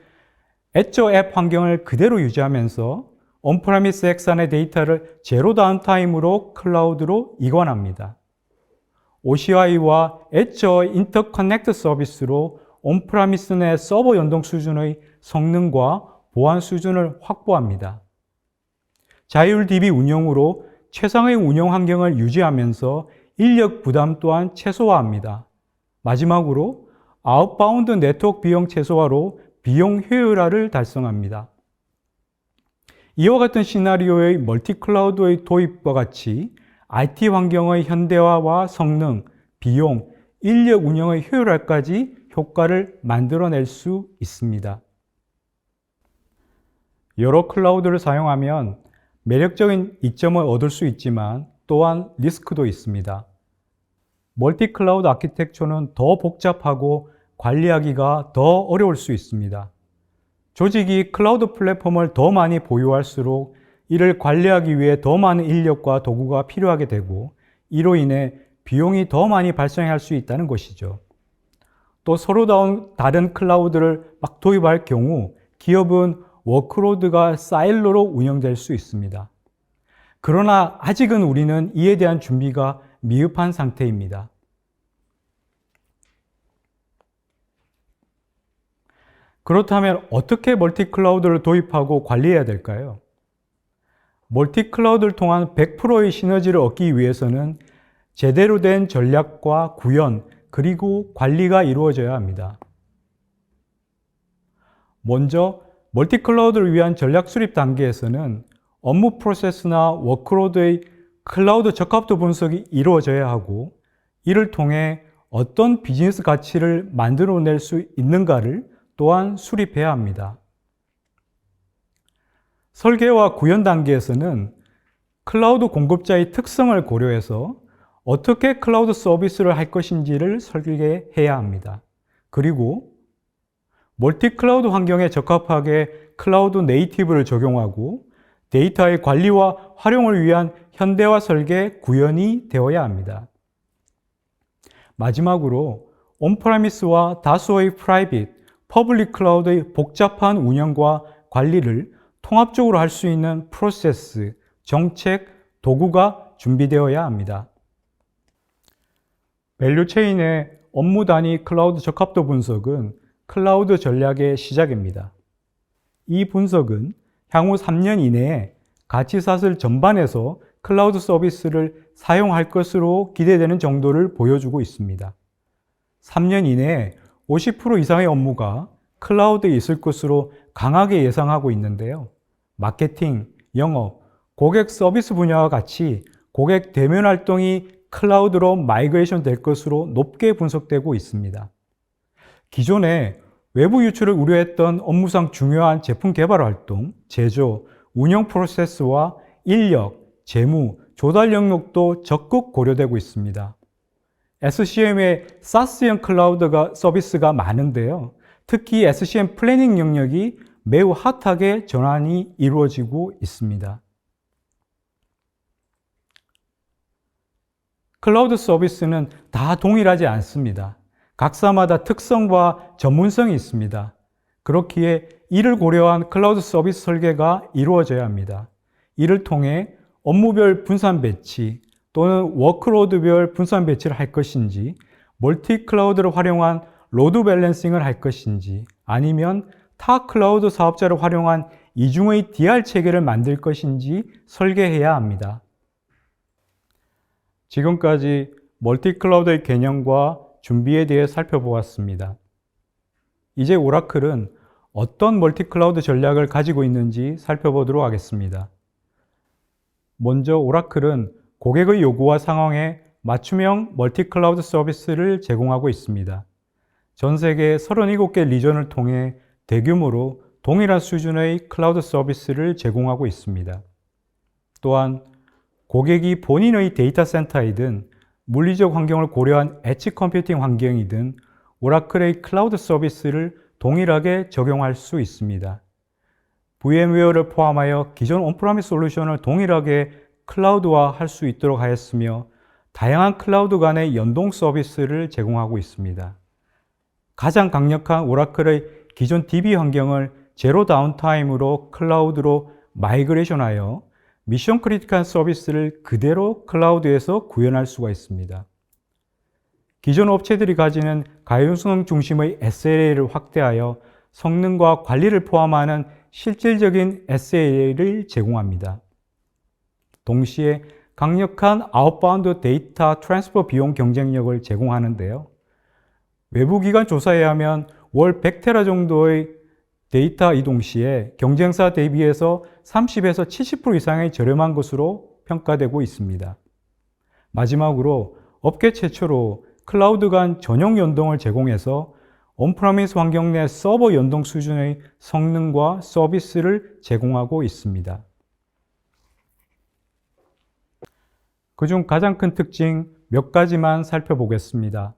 F: 엣저 앱 환경을 그대로 유지하면서 온프라미스 엑사 내 데이터를 제로 다운타임으로 클라우드로 이관합니다. OCI와 엣저 인터커넥트 서비스로 온프라미스 내 서버 연동 수준의 성능과 보안 수준을 확보합니다. 자율 DB 운영으로 최상의 운영 환경을 유지하면서 인력 부담 또한 최소화합니다. 마지막으로 아웃바운드 네트워크 비용 최소화로 비용 효율화를 달성합니다. 이와 같은 시나리오의 멀티 클라우드의 도입과 같이 IT 환경의 현대화와 성능, 비용, 인력 운영의 효율화까지 효과를 만들어낼 수 있습니다. 여러 클라우드를 사용하면 매력적인 이점을 얻을 수 있지만 또한 리스크도 있습니다. 멀티 클라우드 아키텍처는 더 복잡하고 관리하기가 더 어려울 수 있습니다. 조직이 클라우드 플랫폼을 더 많이 보유할수록 이를 관리하기 위해 더 많은 인력과 도구가 필요하게 되고 이로 인해 비용이 더 많이 발생할 수 있다는 것이죠. 또 서로 다른 클라우드를 막 도입할 경우 기업은 워크로드가 사일로로 운영될 수 있습니다. 그러나 아직은 우리는 이에 대한 준비가 미흡한 상태입니다. 그렇다면 어떻게 멀티 클라우드를 도입하고 관리해야 될까요? 멀티 클라우드를 통한 100%의 시너지를 얻기 위해서는 제대로 된 전략과 구현, 그리고 관리가 이루어져야 합니다. 먼저 멀티 클라우드를 위한 전략 수립 단계에서는 업무 프로세스나 워크로드의 클라우드 적합도 분석이 이루어져야 하고 이를 통해 어떤 비즈니스 가치를 만들어낼 수 있는가를 또한 수립해야 합니다. 설계와 구현 단계에서는 클라우드 공급자의 특성을 고려해서 어떻게 클라우드 서비스를 할 것인지를 설계해야 합니다. 그리고 멀티 클라우드 환경에 적합하게 클라우드 네이티브를 적용하고 데이터의 관리와 활용을 위한 현대화 설계 구현이 되어야 합니다. 마지막으로 온프라미스와 다수의 프라이빗, 퍼블릭 클라우드의 복잡한 운영과 관리를 통합적으로 할 수 있는 프로세스, 정책, 도구가 준비되어야 합니다. 밸류체인의 업무 단위 클라우드 적합도 분석은 클라우드 전략의 시작입니다. 이 분석은 향후 3년 이내에 가치사슬 전반에서 클라우드 서비스를 사용할 것으로 기대되는 정도를 보여주고 있습니다. 3년 이내에 50% 이상의 업무가 클라우드에 있을 것으로 강하게 예상하고 있는데요. 마케팅, 영업, 고객 서비스 분야와 같이 고객 대면 활동이 클라우드로 마이그레이션 될 것으로 높게 분석되고 있습니다. 기존에 외부 유출을 우려했던 업무상 중요한 제품 개발 활동, 제조, 운영 프로세스와 인력, 재무, 조달 영역도 적극 고려되고 있습니다. SCM의 SaaS형 클라우드 서비스가 많은데요. 특히 SCM 플래닝 영역이 매우 핫하게 전환이 이루어지고 있습니다. 클라우드 서비스는 다 동일하지 않습니다. 각사마다 특성과 전문성이 있습니다. 그렇기에 이를 고려한 클라우드 서비스 설계가 이루어져야 합니다. 이를 통해 업무별 분산 배치 또는 워크로드별 분산 배치를 할 것인지, 멀티 클라우드를 활용한 로드 밸런싱을 할 것인지, 아니면 타 클라우드 사업자를 활용한 이중의 DR 체계를 만들 것인지 설계해야 합니다. 지금까지 멀티 클라우드의 개념과 준비에 대해 살펴보았습니다. 이제 오라클은 어떤 멀티 클라우드 전략을 가지고 있는지 살펴보도록 하겠습니다. 먼저 오라클은 고객의 요구와 상황에 맞춤형 멀티 클라우드 서비스를 제공하고 있습니다. 전 세계 37개 리전을 통해 대규모로 동일한 수준의 클라우드 서비스를 제공하고 있습니다. 또한 고객이 본인의 데이터 센터이든 물리적 환경을 고려한 엣지 컴퓨팅 환경이든 오라클의 클라우드 서비스를 동일하게 적용할 수 있습니다. VMware를 포함하여 기존 온프라미스 솔루션을 동일하게 클라우드화 할 수 있도록 하였으며 다양한 클라우드 간의 연동 서비스를 제공하고 있습니다. 가장 강력한 오라클의 기존 DB 환경을 제로 다운타임으로 클라우드로 마이그레이션하여 미션 크리티컬 서비스를 그대로 클라우드에서 구현할 수가 있습니다. 기존 업체들이 가지는 가용성 중심의 SLA를 확대하여 성능과 관리를 포함하는 실질적인 SLA를 제공합니다. 동시에 강력한 아웃바운드 데이터 트랜스퍼 비용 경쟁력을 제공하는데요. 외부 기관 조사에 의하면 월 100테라 정도의 데이터 이동 시에 경쟁사 대비해서 30에서 70% 이상의 저렴한 것으로 평가되고 있습니다. 마지막으로 업계 최초로 클라우드 간 전용 연동을 제공해서 온프라미스 환경 내 서버 연동 수준의 성능과 서비스를 제공하고 있습니다. 그중 가장 큰 특징 몇 가지만 살펴보겠습니다.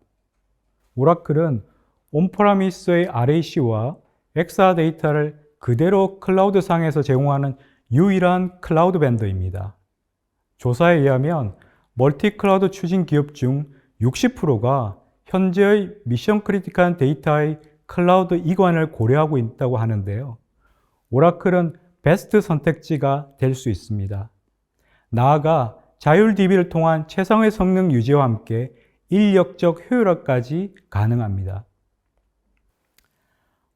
F: 오라클은 온프라미스의 RAC와 엑사 데이터를 그대로 클라우드 상에서 제공하는 유일한 클라우드 벤더입니다. 조사에 의하면 멀티 클라우드 추진 기업 중 60%가 현재의 미션 크리티컬한 데이터의 클라우드 이관을 고려하고 있다고 하는데요. 오라클은 베스트 선택지가 될 수 있습니다. 나아가 자율 DB를 통한 최상의 성능 유지와 함께 인력적 효율화까지 가능합니다.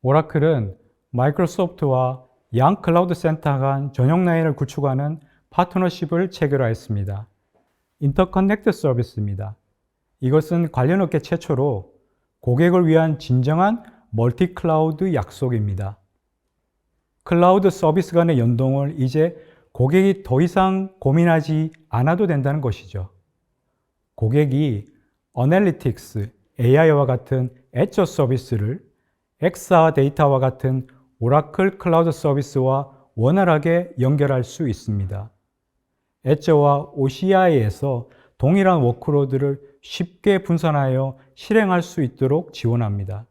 F: 오라클은 마이크로소프트와 양 클라우드 센터 간 전용 라인을 구축하는 파트너십을 체결하였습니다. 인터커넥트 서비스입니다. 이것은 관련 업계 최초로 고객을 위한 진정한 멀티 클라우드 약속입니다. 클라우드 서비스 간의 연동을 이제 고객이 더 이상 고민하지 않아도 된다는 것이죠. 고객이 어널리틱스, AI와 같은 애저 서비스를 엑사 데이터와 같은 오라클 클라우드 서비스와 원활하게 연결할 수 있습니다. 애저와 OCI에서 동일한 워크로드를 쉽게 분산하여 실행할 수 있도록 지원합니다.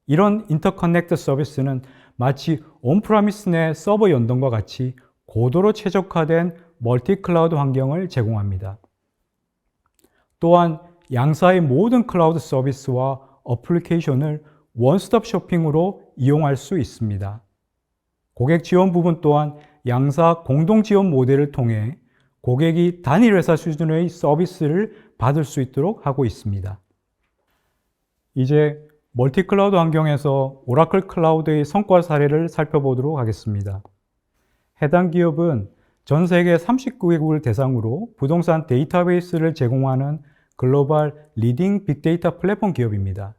F: 이런 인터커넥트 서비스는 마치 온프라미스 내 서버 연동과 같이 고도로 최적화된 멀티 클라우드 환경을 제공합니다. 또한 양사의 모든 클라우드 서비스와 어플리케이션을 원스톱 쇼핑으로 이용할 수 있습니다. 고객 지원 부분 또한 양사 공동 지원 모델을 통해 고객이 단일 회사 수준의 서비스를 받을 수 있도록 하고 있습니다. 이제 멀티 클라우드 환경에서 오라클 클라우드의 성과 사례를 살펴보도록 하겠습니다. 해당 기업은 전 세계 39개국을 대상으로 부동산 데이터베이스를 제공하는 글로벌 리딩 빅데이터 플랫폼 기업입니다.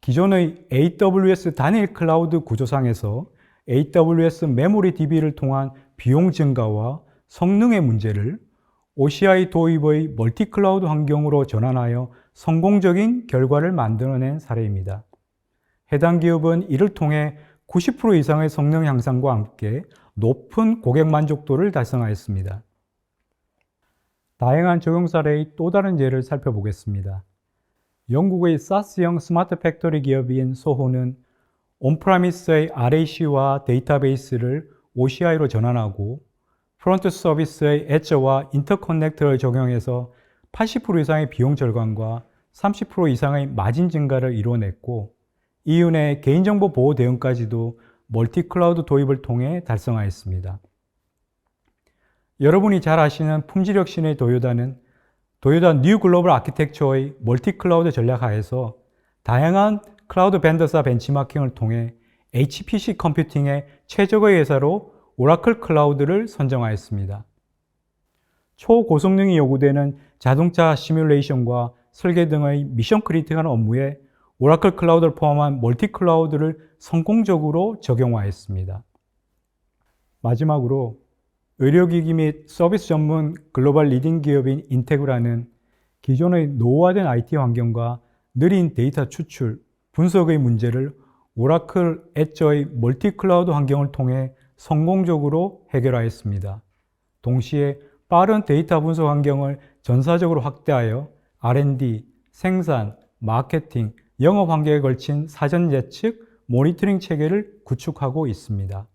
F: 기존의 AWS 단일 클라우드 구조상에서 AWS 메모리 DB를 통한 비용 증가와 성능의 문제를 OCI 도입의 멀티 클라우드 환경으로 전환하여 성공적인 결과를 만들어낸 사례입니다. 해당 기업은 이를 통해 90% 이상의 성능 향상과 함께 높은 고객 만족도를 달성하였습니다. 다양한 적용 사례의 또 다른 예를 살펴보겠습니다. 영국의 사스형 스마트 팩토리 기업인 소호는 온프라미스의 RAC와 데이터베이스를 OCI로 전환하고 프론트 서비스의 엣저와 인터커넥터를 적용해서 80% 이상의 비용 절감과 30% 이상의 마진 증가를 이뤄냈고 이윤의 개인정보 보호 대응까지도 멀티 클라우드 도입을 통해 달성하였습니다. 여러분이 잘 아시는 품질혁 신의 도요다는 도요다 뉴 글로벌 아키텍처의 멀티 클라우드 전략 하에서 다양한 클라우드 벤더사 벤치마킹을 통해 HPC 컴퓨팅의 최적의 회사로 오라클 클라우드를 선정하였습니다. 초고성능이 요구되는 자동차 시뮬레이션과 설계 등의 미션 크리티컬한 업무에 오라클 클라우드를 포함한 멀티 클라우드를 성공적으로 적용하였습니다. 마지막으로 의료기기 및 서비스 전문 글로벌 리딩 기업인 인테그라는 기존의 노후화된 IT 환경과 느린 데이터 추출, 분석의 문제를 오라클 엣저의 멀티 클라우드 환경을 통해 성공적으로 해결하였습니다. 동시에 빠른 데이터 분석 환경을 전사적으로 확대하여 R&D, 생산, 마케팅, 영업 환경에 걸친 사전 예측, 모니터링 체계를 구축하고 있습니다.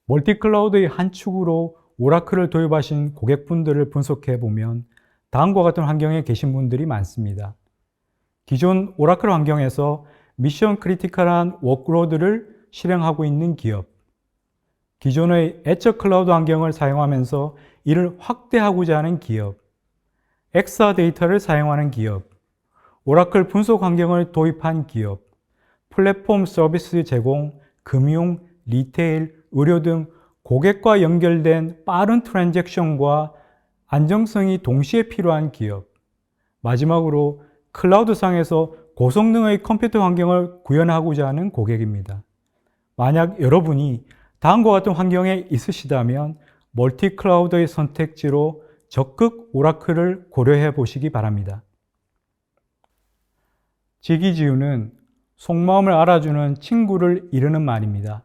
F: 멀티클라우드의 한 축으로 오라클을 도입하신 고객분들을 분석해 보면 다음과 같은 환경에 계신 분들이 많습니다. 기존 오라클 환경에서 미션 크리티컬한 워크로드를 실행하고 있는 기업, 기존의 엣저 클라우드 환경을 사용하면서 이를 확대하고자 하는 기업, 엑사 데이터를 사용하는 기업, 오라클 분석 환경을 도입한 기업, 플랫폼 서비스 제공, 금융, 리테일, 의료 등 고객과 연결된 빠른 트랜잭션과 안정성이 동시에 필요한 기업, 마지막으로 클라우드상에서 고성능의 컴퓨터 환경을 구현하고자 하는 고객입니다. 만약 여러분이 다음과 같은 환경에 있으시다면 멀티 클라우드의 선택지로 적극 오라클을 고려해 보시기 바랍니다. 지기지우는 속마음을 알아주는 친구를 이르는 말입니다.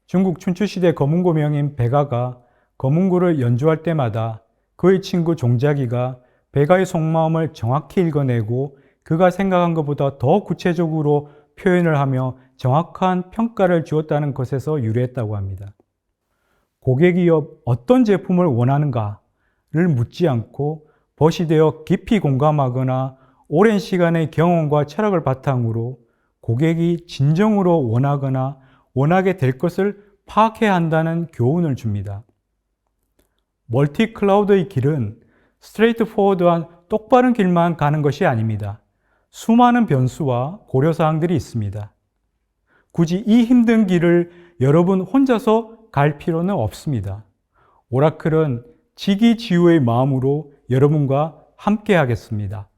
F: 중국 춘추시대 거문고 명인 베가가 거문고를 연주할 때마다 그의 친구 종자기가 베가의 속마음을 정확히 읽어내고 그가 생각한 것보다 더 구체적으로 표현을 하며 정확한 평가를 주었다는 것에서 유래했다고 합니다. 고객이 어떤 제품을 원하는가를 묻지 않고 벗이 되어 깊이 공감하거나 오랜 시간의 경험과 철학을 바탕으로 고객이 진정으로 원하거나 원하게 될 것을 파악해야 한다는 교훈을 줍니다. 멀티 클라우드의 길은 스트레이트 포워드한 똑바른 길만 가는 것이 아닙니다. 수많은 변수와 고려사항들이 있습니다. 굳이 이 힘든 길을 여러분 혼자서 갈 필요는 없습니다. 오라클은 지기지우의 마음으로 여러분과 함께 하겠습니다.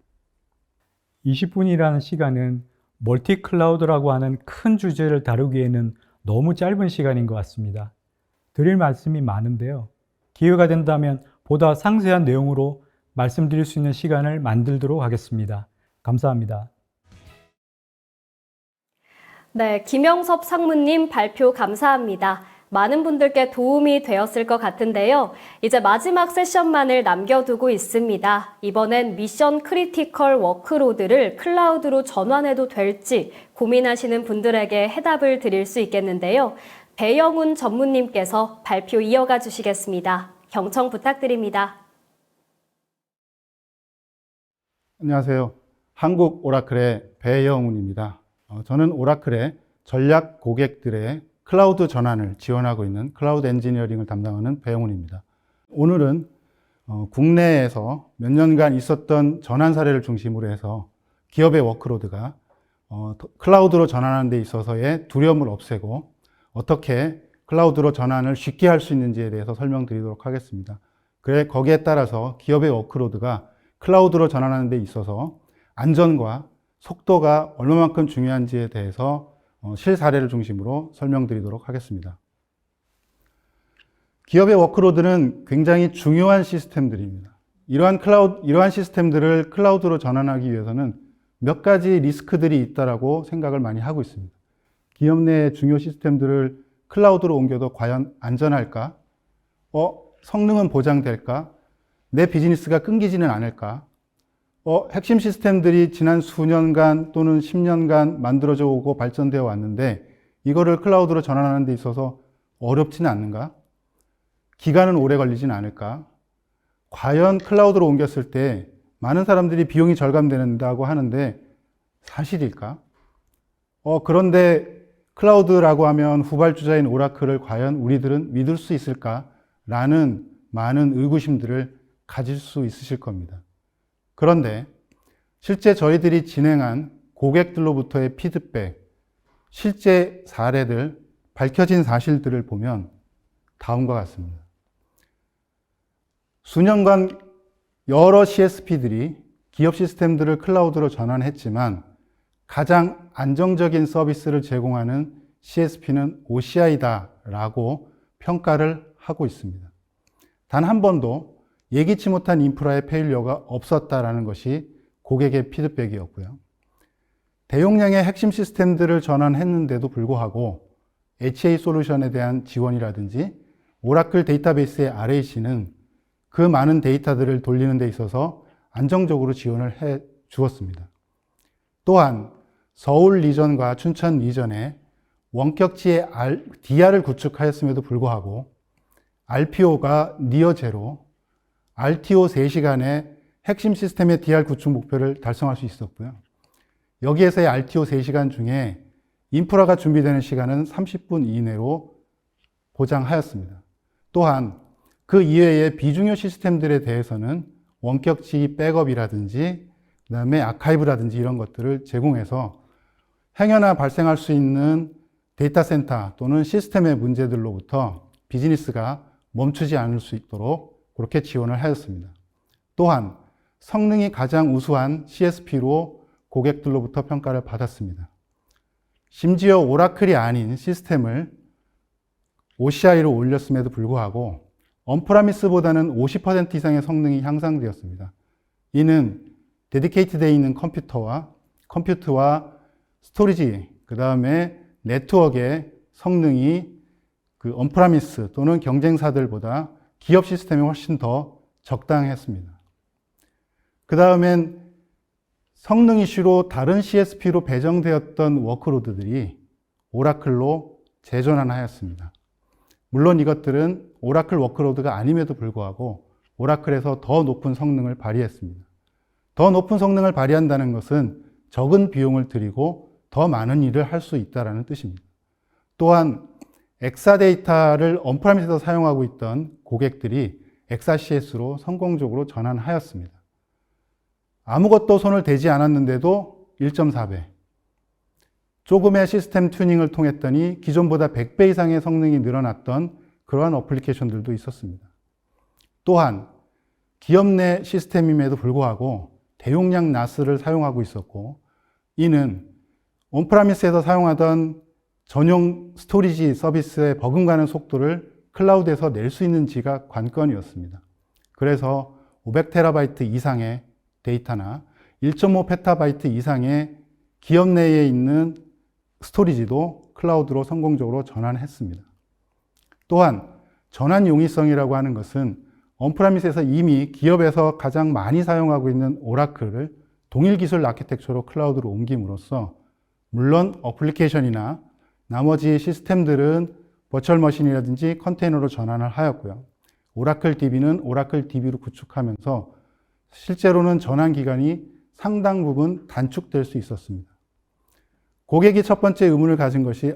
F: 20분이라는 시간은 멀티 클라우드라고 하는 큰 주제를 다루기에는 너무 짧은 시간인 것 같습니다. 드릴 말씀이 많은데요. 기회가 된다면 보다 상세한 내용으로 말씀드릴 수 있는 시간을 만들도록 하겠습니다. 감사합니다.
A: 네, 김영섭 상무님 발표 감사합니다. 많은 분들께 도움이 되었을 것 같은데요. 이제 마지막 세션만을 남겨두고 있습니다. 이번엔 미션 크리티컬 워크로드를 클라우드로 전환해도 될지 고민하시는 분들에게 해답을 드릴 수 있겠는데요. 배영훈 전무님께서 발표 이어가 주시겠습니다. 경청 부탁드립니다.
G: 안녕하세요. 한국 오라클의 배영훈입니다. 저는 오라클의 전략 고객들의 클라우드 전환을 지원하고 있는 클라우드 엔지니어링을 담당하는 배영훈입니다. 오늘은 국내에서 몇 년간 있었던 전환 사례를 중심으로 해서 기업의 워크로드가 클라우드로 전환하는 데 있어서의 두려움을 없애고 어떻게 클라우드로 전환을 쉽게 할 수 있는지에 대해서 설명드리도록 하겠습니다. 거기에 따라서 기업의 워크로드가 클라우드로 전환하는 데 있어서 안전과 속도가 얼마만큼 중요한지에 대해서 실사례를 중심으로 설명드리도록 하겠습니다. 기업의 워크로드는 굉장히 중요한 시스템들입니다. 이러한 시스템들을 클라우드로 전환하기 위해서는 몇 가지 리스크들이 있다라고 생각을 많이 하고 있습니다. 기업 내의 중요 시스템들을 클라우드로 옮겨도 과연 안전할까? 성능은 보장될까? 내 비즈니스가 끊기지는 않을까? 핵심 시스템들이 지난 수년간 또는 10년간 만들어져 오고 발전되어 왔는데 이거를 클라우드로 전환하는 데 있어서 어렵지는 않는가? 기간은 오래 걸리진 않을까? 과연 클라우드로 옮겼을 때 많은 사람들이 비용이 절감된다고 하는데 사실일까? 그런데 클라우드라고 하면 후발주자인 오라클을 과연 우리들은 믿을 수 있을까? 라는 많은 의구심들을 가질 수 있으실 겁니다. 그런데 실제 저희들이 진행한 고객들로부터의 피드백, 실제 사례들, 밝혀진 사실들을 보면 다음과 같습니다. 수년간 여러 CSP들이 기업 시스템들을 클라우드로 전환했지만 가장 안정적인 서비스를 제공하는 CSP는 OCI다라고 평가를 하고 있습니다. 단 한 번도 예기치 못한 인프라의 페일러가 없었다라는 것이 고객의 피드백이었고요. 대용량의 핵심 시스템들을 전환했는데도 불구하고 HA 솔루션에 대한 지원이라든지 오라클 데이터베이스의 RAC는 그 많은 데이터들을 돌리는 데 있어서 안정적으로 지원을 해 주었습니다. 또한 서울 리전과 춘천 리전에 원격지에 DR을 구축하였음에도 불구하고 RPO가 니어 제로, RTO 3시간에 핵심 시스템의 DR 구축 목표를 달성할 수 있었고요. 여기에서의 RTO 3시간 중에 인프라가 준비되는 시간은 30분 이내로 보장하였습니다. 또한 그 이외의 비중요 시스템들에 대해서는 원격지 백업이라든지 그다음에 아카이브라든지 이런 것들을 제공해서 행여나 발생할 수 있는 데이터 센터 또는 시스템의 문제들로부터 비즈니스가 멈추지 않을 수 있도록 그렇게 지원을 하였습니다. 또한 성능이 가장 우수한 CSP로 고객들로부터 평가를 받았습니다. 심지어 오라클이 아닌 시스템을 OCI로 올렸음에도 불구하고 언프라미스보다는 50% 이상의 성능이 향상되었습니다. 이는 데디케이트되어 있는 컴퓨터와 스토리지, 그 다음에 네트워크의 성능이 그 언프라미스 또는 경쟁사들보다 기업 시스템이 훨씬 더 적당했습니다. 그 다음엔 성능 이슈로 다른 CSP로 배정되었던 워크로드들이 오라클로 재전환하였습니다. 물론 이것들은 오라클 워크로드가 아님에도 불구하고 오라클에서 더 높은 성능을 발휘했습니다. 더 높은 성능을 발휘한다는 것은 적은 비용을 들이고 더 많은 일을 할 수 있다는 뜻입니다. 또한 엑사데이터를 언프라미스에서 사용하고 있던 고객들이 엑사CS로 성공적으로 전환하였습니다. 아무것도 손을 대지 않았는데도 1.4배. 조금의 시스템 튜닝을 통했더니 기존보다 100배 이상의 성능이 늘어났던 그러한 어플리케이션들도 있었습니다. 또한 기업 내 시스템임에도 불구하고 대용량 NAS를 사용하고 있었고, 이는 온프라미스에서 사용하던 전용 스토리지 서비스의 버금가는 속도를 클라우드에서 낼 수 있는지가 관건이었습니다. 그래서 500TB 이상의 데이터나 1.5PB 이상의 기업 내에 있는 스토리지도 클라우드로 성공적으로 전환했습니다. 또한 전환 용이성이라고 하는 것은 언프라미스에서 이미 기업에서 가장 많이 사용하고 있는 오라클을 동일 기술 아키텍처로 클라우드로 옮김으로써 물론 어플리케이션이나 나머지 시스템들은 버추얼 머신이라든지 컨테이너로 전환을 하였고요. 오라클 DB는 오라클 DB로 구축하면서 실제로는 전환 기간이 상당 부분 단축될 수 있었습니다. 고객이 첫 번째 의문을 가진 것이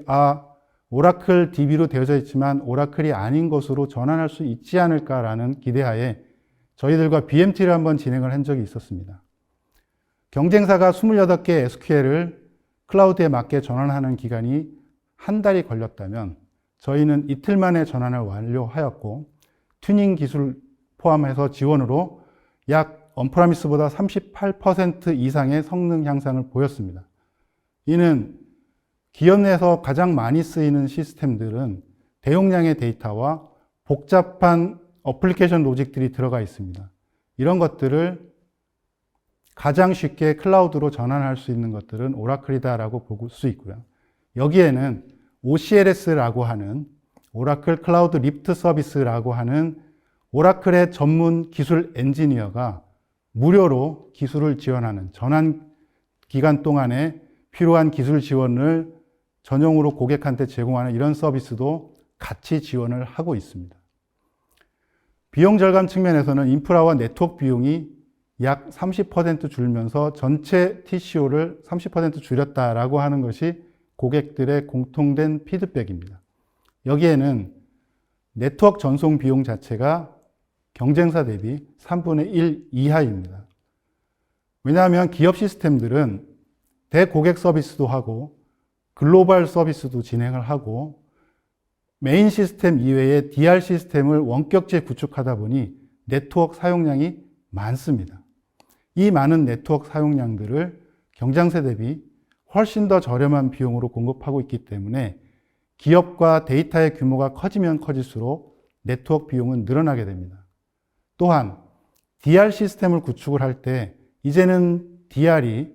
G: 오라클 DB로 되어져 있지만 오라클이 아닌 것으로 전환할 수 있지 않을까라는 기대하에 저희들과 BMT를 한번 진행을 한 적이 있었습니다. 경쟁사가 28개의 SQL을 클라우드에 맞게 전환하는 기간이 한 달이 걸렸다면 저희는 이틀 만에 전환을 완료하였고 튜닝 기술 포함해서 지원으로 약 언프라미스보다 38% 이상의 성능 향상을 보였습니다. 이는 기업 내에서 가장 많이 쓰이는 시스템들은 대용량의 데이터와 복잡한 어플리케이션 로직들이 들어가 있습니다. 이런 것들을 가장 쉽게 클라우드로 전환할 수 있는 것들은 오라클이다라고 볼 수 있고요. 여기에는 OCLS라고 하는 오라클 클라우드 리프트 서비스라고 하는 오라클의 전문 기술 엔지니어가 무료로 기술을 지원하는 전환 기간 동안에 필요한 기술 지원을 전용으로 고객한테 제공하는 이런 서비스도 같이 지원을 하고 있습니다. 비용 절감 측면에서는 인프라와 네트워크 비용이 약 30% 줄면서 전체 TCO를 30% 줄였다라고 하는 것이 고객들의 공통된 피드백입니다. 여기에는 네트워크 전송 비용 자체가 경쟁사 대비 3분의 1 이하입니다. 왜냐하면 기업 시스템들은 대고객 서비스도 하고 글로벌 서비스도 진행을 하고 메인 시스템 이외에 DR 시스템을 원격지에 구축하다 보니 네트워크 사용량이 많습니다. 이 많은 네트워크 사용량들을 경쟁사 대비 훨씬 더 저렴한 비용으로 공급하고 있기 때문에 기업과 데이터의 규모가 커지면 커질수록 네트워크 비용은 늘어나게 됩니다. 또한 DR 시스템을 구축을 할 때 이제는 DR이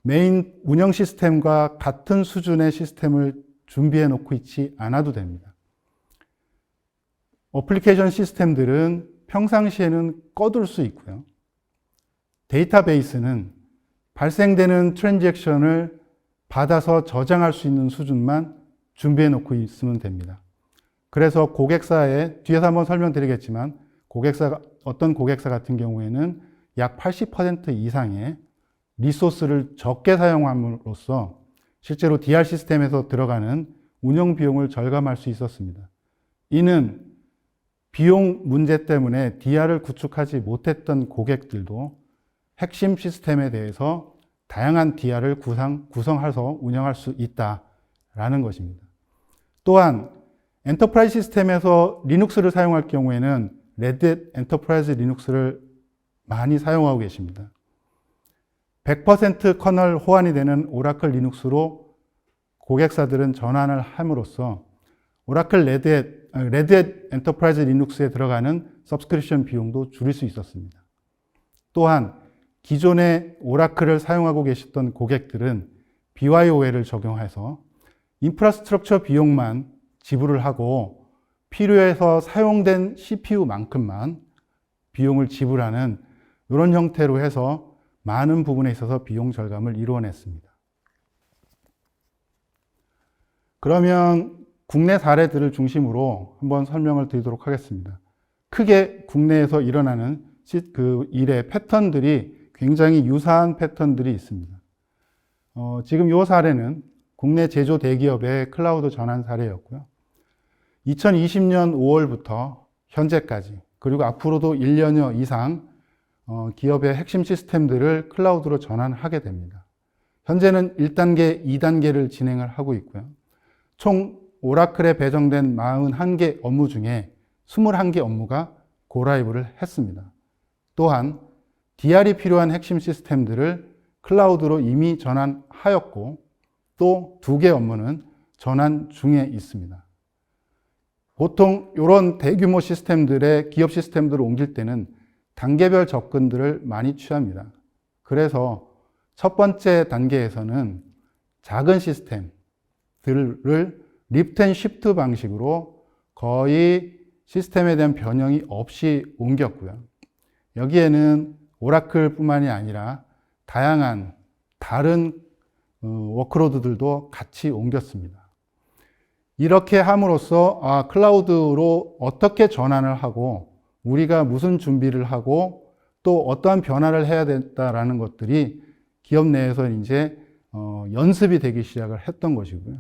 G: 메인 운영 시스템과 같은 수준의 시스템을 준비해 놓고 있지 않아도 됩니다. 어플리케이션 시스템들은 평상시에는 꺼둘 수 있고요. 데이터베이스는 발생되는 트랜잭션을 받아서 저장할 수 있는 수준만 준비해 놓고 있으면 됩니다. 그래서 고객사에, 뒤에서 한번 설명드리겠지만, 어떤 고객사 같은 경우에는 약 80% 이상의 리소스를 적게 사용함으로써 실제로 DR 시스템에서 들어가는 운영 비용을 절감할 수 있었습니다. 이는 비용 문제 때문에 DR을 구축하지 못했던 고객들도 핵심 시스템에 대해서 다양한 DR을 구성해서 운영할 수 있다라는 것입니다. 또한 엔터프라이즈 시스템에서 리눅스를 사용할 경우에는 레드햇 엔터프라이즈 리눅스를 많이 사용하고 계십니다. 100% 커널 호환이 되는 오라클 리눅스로 고객사들은 전환을 함으로써 오라클 레드햇 엔터프라이즈 리눅스에 들어가는 서브스크립션 비용도 줄일 수 있었습니다. 또한 기존에 오라클을 사용하고 계셨던 고객들은 BYOL을 적용해서 인프라스트럭처 비용만 지불을 하고 필요해서 사용된 CPU만큼만 비용을 지불하는 이런 형태로 해서 많은 부분에 있어서 비용 절감을 이루어냈습니다. 그러면 국내 사례들을 중심으로 한번 설명을 드리도록 하겠습니다. 크게 국내에서 일어나는 그 일의 패턴들이 굉장히 유사한 패턴들이 있습니다. 지금 이 사례는 국내 제조 대기업의 클라우드 전환 사례였고요. 2020년 5월부터 현재까지, 그리고 앞으로도 1년여 이상 기업의 핵심 시스템들을 클라우드로 전환하게 됩니다. 현재는 1단계, 2단계를 진행을 하고 있고요. 총 오라클에 배정된 41개 업무 중에 21개 업무가 고라이브를 했습니다. 또한 DR이 필요한 핵심 시스템들을 클라우드로 이미 전환하였고 또 2개 업무는 전환 중에 있습니다. 보통 이런 대규모 시스템들의 기업 시스템들을 옮길 때는 단계별 접근들을 많이 취합니다. 그래서 첫 번째 단계에서는 작은 시스템들을 리프트 앤 시프트 방식으로 거의 시스템에 대한 변형이 없이 옮겼고요. 여기에는 오라클뿐만이 아니라 다양한 다른 워크로드들도 같이 옮겼습니다. 이렇게 함으로써 클라우드로 어떻게 전환을 하고 우리가 무슨 준비를 하고 또 어떠한 변화를 해야 된다라는 것들이 기업 내에서 이제 연습이 되기 시작을 했던 것이고요.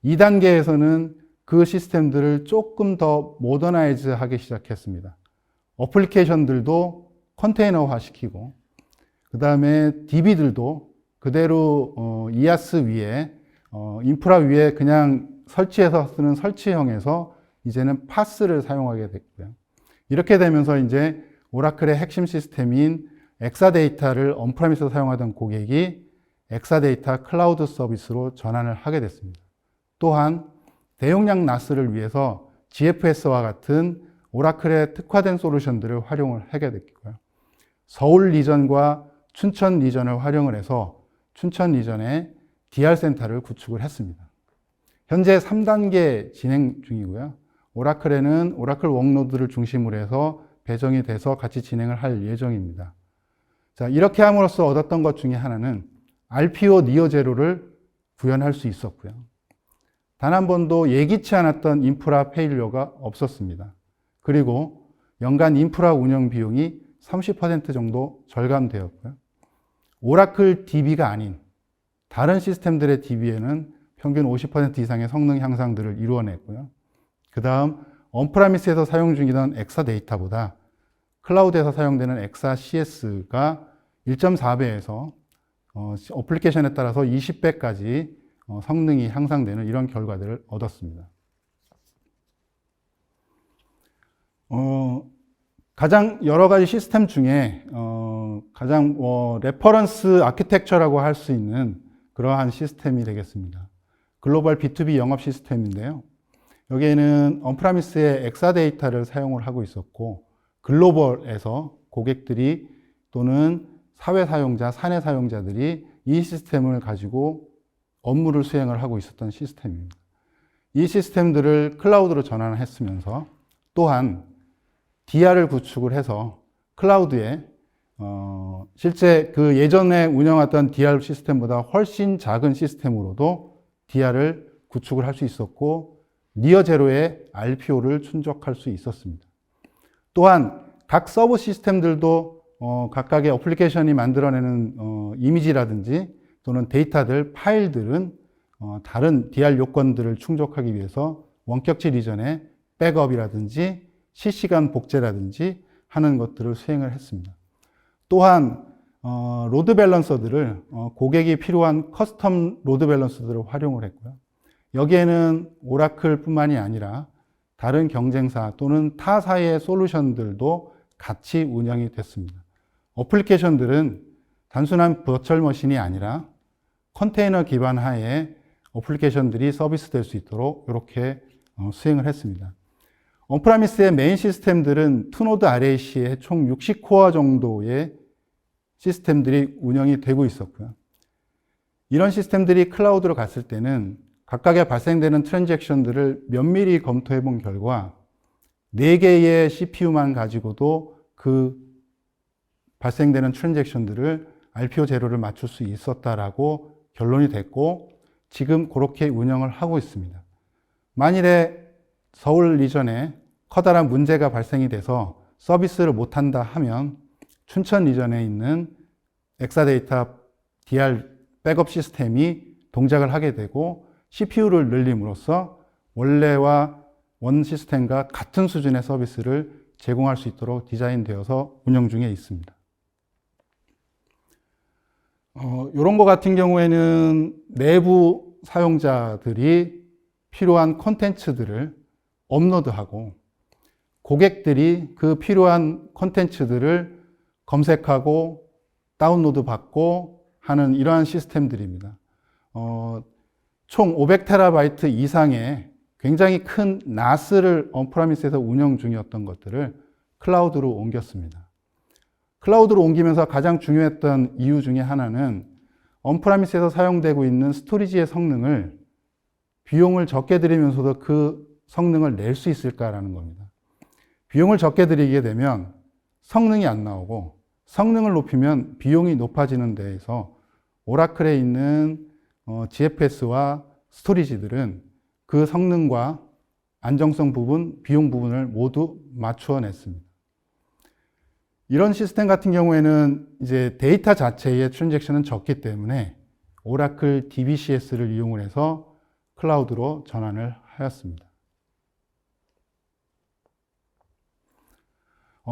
G: 2단계에서는 그 시스템들을 조금 더 모더나이즈 하기 시작했습니다. 어플리케이션들도 컨테이너화 시키고, 그 다음에 DB들도 그대로 이아스 위에, 인프라 위에 그냥 설치해서 쓰는 설치형에서 이제는 파스를 사용하게 됐고요. 이렇게 되면서 이제 오라클의 핵심 시스템인 엑사데이터를 언프라미스로 사용하던 고객이 엑사데이터 클라우드 서비스로 전환을 하게 됐습니다. 또한 대용량 NAS를 위해서 GFS와 같은 오라클의 특화된 솔루션들을 활용을 하게 됐고요. 서울 리전과 춘천 리전을 활용을 해서 춘천 리전에 DR 센터를 구축을 했습니다. 현재 3단계 진행 중이고요. 오라클에는 오라클 워크노드를 중심으로 해서 배정이 돼서 같이 진행을 할 예정입니다. 자, 이렇게 함으로써 얻었던 것 중에 하나는 RPO 니어 제로를 구현할 수 있었고요. 단 한 번도 예기치 않았던 인프라 페일러가 없었습니다. 그리고 연간 인프라 운영 비용이 30% 정도 절감되었고요. 오라클 DB가 아닌 다른 시스템들의 DB에는 평균 50% 이상의 성능 향상들을 이루어냈고요. 그 다음 언프라미스에서 사용 중이던 엑사데이터보다 클라우드에서 사용되는 엑사 CS가 1.4배에서 어플리케이션에 따라서 20배까지 성능이 향상되는 이런 결과들을 얻었습니다. 가장 여러 가지 시스템 중에 가장 레퍼런스 아키텍처라고 할 수 있는 그러한 시스템이 되겠습니다. 글로벌 B2B 영업 시스템인데요. 여기에는 언프라미스의 엑사데이터를 사용을 하고 있었고 글로벌에서 고객들이 또는 사회 사용자, 사내 사용자들이 이 시스템을 가지고 업무를 수행을 하고 있었던 시스템입니다. 이 시스템들을 클라우드로 전환했으면서 또한 DR을 구축을 해서 클라우드에 실제 그 예전에 운영하던 DR 시스템보다 훨씬 작은 시스템으로도 DR을 구축을 할 수 있었고 니어 제로의 RPO를 충족할 수 있었습니다. 또한 각 서브 시스템들도 각각의 어플리케이션이 만들어내는 이미지라든지 또는 데이터들, 파일들은 다른 DR 요건들을 충족하기 위해서 원격지 리전의 백업이라든지 실시간 복제라든지 하는 것들을 수행을 했습니다. 또한 로드 밸런서들을 고객이 필요한 커스텀 로드 밸런서들을 활용을 했고요. 여기에는 오라클뿐만이 아니라 다른 경쟁사 또는 타사의 솔루션들도 같이 운영이 됐습니다. 어플리케이션들은 단순한 버추얼 머신이 아니라 컨테이너 기반 하에 어플리케이션들이 서비스될 수 있도록 이렇게 수행을 했습니다. 언프라미스의 메인 시스템들은 투노드 RAC의 총 60코어 정도의 시스템들이 운영이 되고 있었고요. 이런 시스템들이 클라우드로 갔을 때는 각각에 발생되는 트랜잭션들을 면밀히 검토해 본 결과 4개의 CPU만 가지고도 그 발생되는 트랜잭션들을 RPO 제로를 맞출 수 있었다라고 결론이 됐고 지금 그렇게 운영을 하고 있습니다. 만일에 서울 리전에 커다란 문제가 발생이 돼서 서비스를 못한다 하면 춘천 리전에 있는 엑사데이터 DR 백업 시스템이 동작을 하게 되고 CPU를 늘림으로써 원래와 원 시스템과 같은 수준의 서비스를 제공할 수 있도록 디자인되어서 운영 중에 있습니다. 이런 거 같은 경우에는 내부 사용자들이 필요한 콘텐츠들을 업로드하고 고객들이 그 필요한 콘텐츠들을 검색하고 다운로드 받고 하는 이러한 시스템들입니다. 총 500TB 이상의 굉장히 큰 NAS를 언프라미스에서 운영 중이었던 것들을 클라우드로 옮겼습니다. 클라우드로 옮기면서 가장 중요했던 이유 중에 하나는 언프라미스에서 사용되고 있는 스토리지의 성능을 비용을 적게 들이면서도 그 성능을 낼 수 있을까라는 겁니다. 비용을 적게 들이게 되면 성능이 안 나오고 성능을 높이면 비용이 높아지는 데에서 오라클에 있는 GFS와 스토리지들은 그 성능과 안정성 부분, 비용 부분을 모두 맞추어 냈습니다. 이런 시스템 같은 경우에는 이제 데이터 자체의 트랜잭션은 적기 때문에 오라클 DBCS를 이용을 해서 클라우드로 전환을 하였습니다.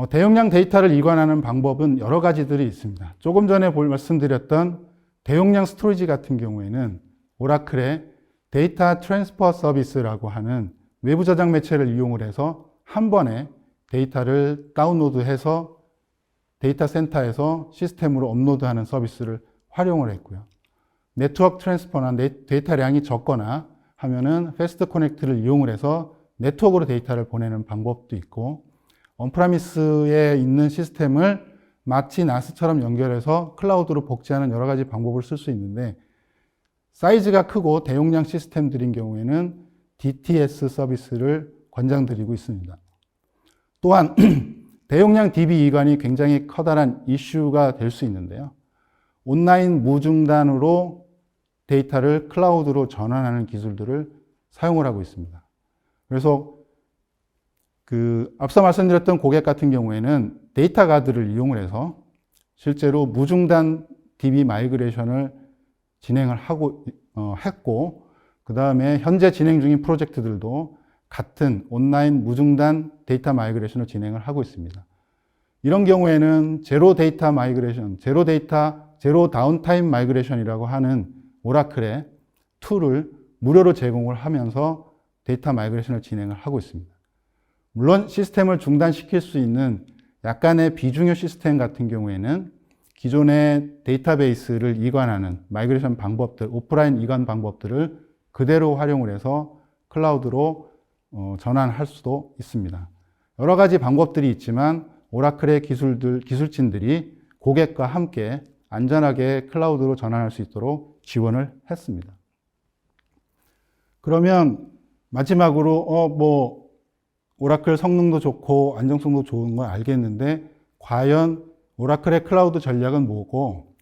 G: 대용량 데이터를 이관하는 방법은 여러 가지들이 있습니다. 조금 전에 말씀드렸던 대용량 스토리지 같은 경우에는 오라클의 데이터 트랜스퍼 서비스라고 하는 외부 저장 매체를 이용을 해서 한 번에 데이터를 다운로드해서 데이터 센터에서 시스템으로 업로드하는 서비스를 활용을 했고요. 네트워크 트랜스퍼나 데이터량이 적거나 하면은 패스트 커넥트를 이용을 해서 네트워크로 데이터를 보내는 방법도 있고, 언프라미스에 있는 시스템을 마치 나스처럼 연결해서 클라우드로 복제하는 여러 가지 방법을 쓸 수 있는데, 사이즈가 크고 대용량 시스템들인 경우에는 DTS 서비스를 권장드리고 있습니다. 또한 대용량 DB 이관이 굉장히 커다란 이슈가 될 수 있는데요. 온라인 무중단으로 데이터를 클라우드로 전환하는 기술들을 사용을 하고 있습니다. 그래서 앞서 말씀드렸던 고객 같은 경우에는 데이터 가드를 이용을 해서 실제로 무중단 DB 마이그레이션을 진행을 했고, 그 다음에 현재 진행 중인 프로젝트들도 같은 온라인 무중단 데이터 마이그레이션을 진행을 하고 있습니다. 이런 경우에는 제로 데이터 마이그레이션, 제로 다운타임 마이그레이션이라고 하는 오라클의 툴을 무료로 제공을 하면서 데이터 마이그레이션을 진행을 하고 있습니다. 물론 시스템을 중단시킬 수 있는 약간의 비중요 시스템 같은 경우에는 기존의 데이터베이스를 이관하는 마이그레이션 방법들, 오프라인 이관 방법들을 그대로 활용을 해서 클라우드로 전환할 수도 있습니다. 여러 가지 방법들이 있지만 오라클의 기술진들이 고객과 함께 안전하게 클라우드로 전환할 수 있도록 지원을 했습니다. 그러면 마지막으로 오라클 성능도 좋고 안정성도 좋은 건 알겠는데 과연 오라클의 클라우드 전략은 뭐고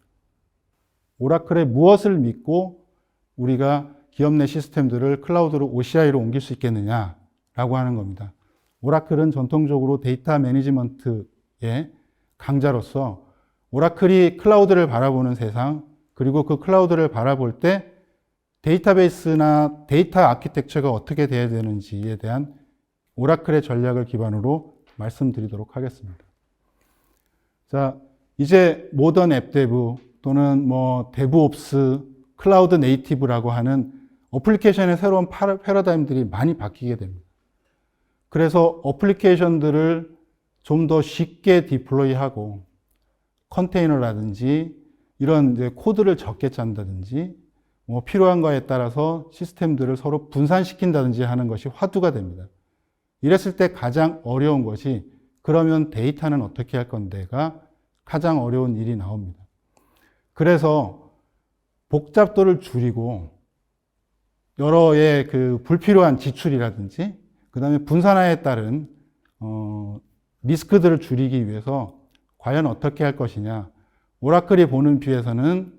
G: 오라클의 무엇을 믿고 우리가 기업 내 시스템들을 클라우드로 OCI로 옮길 수 있겠느냐라고 하는 겁니다. 오라클은 전통적으로 데이터 매니지먼트의 강자로서 오라클이 클라우드를 바라보는 세상, 그리고 그 클라우드를 바라볼 때 데이터베이스나 데이터 아키텍처가 어떻게 돼야 되는지에 대한 오라클의 전략을 기반으로 말씀드리도록 하겠습니다. 자, 이제 모던 앱 데브 또는 데브옵스, 클라우드 네이티브라고 하는 어플리케이션의 새로운 패러다임들이 많이 바뀌게 됩니다. 그래서 어플리케이션들을 좀 더 쉽게 디플로이하고 컨테이너라든지 이런 이제 코드를 적게 짠다든지 필요한 거에 따라서 시스템들을 서로 분산시킨다든지 하는 것이 화두가 됩니다. 이랬을 때 가장 어려운 것이 그러면 데이터는 어떻게 할 건데가 가장 어려운 일이 나옵니다. 그래서 복잡도를 줄이고 여러의 불필요한 지출이라든지 그 다음에 분산화에 따른 리스크들을 줄이기 위해서 과연 어떻게 할 것이냐. 오라클이 보는 뷰에서는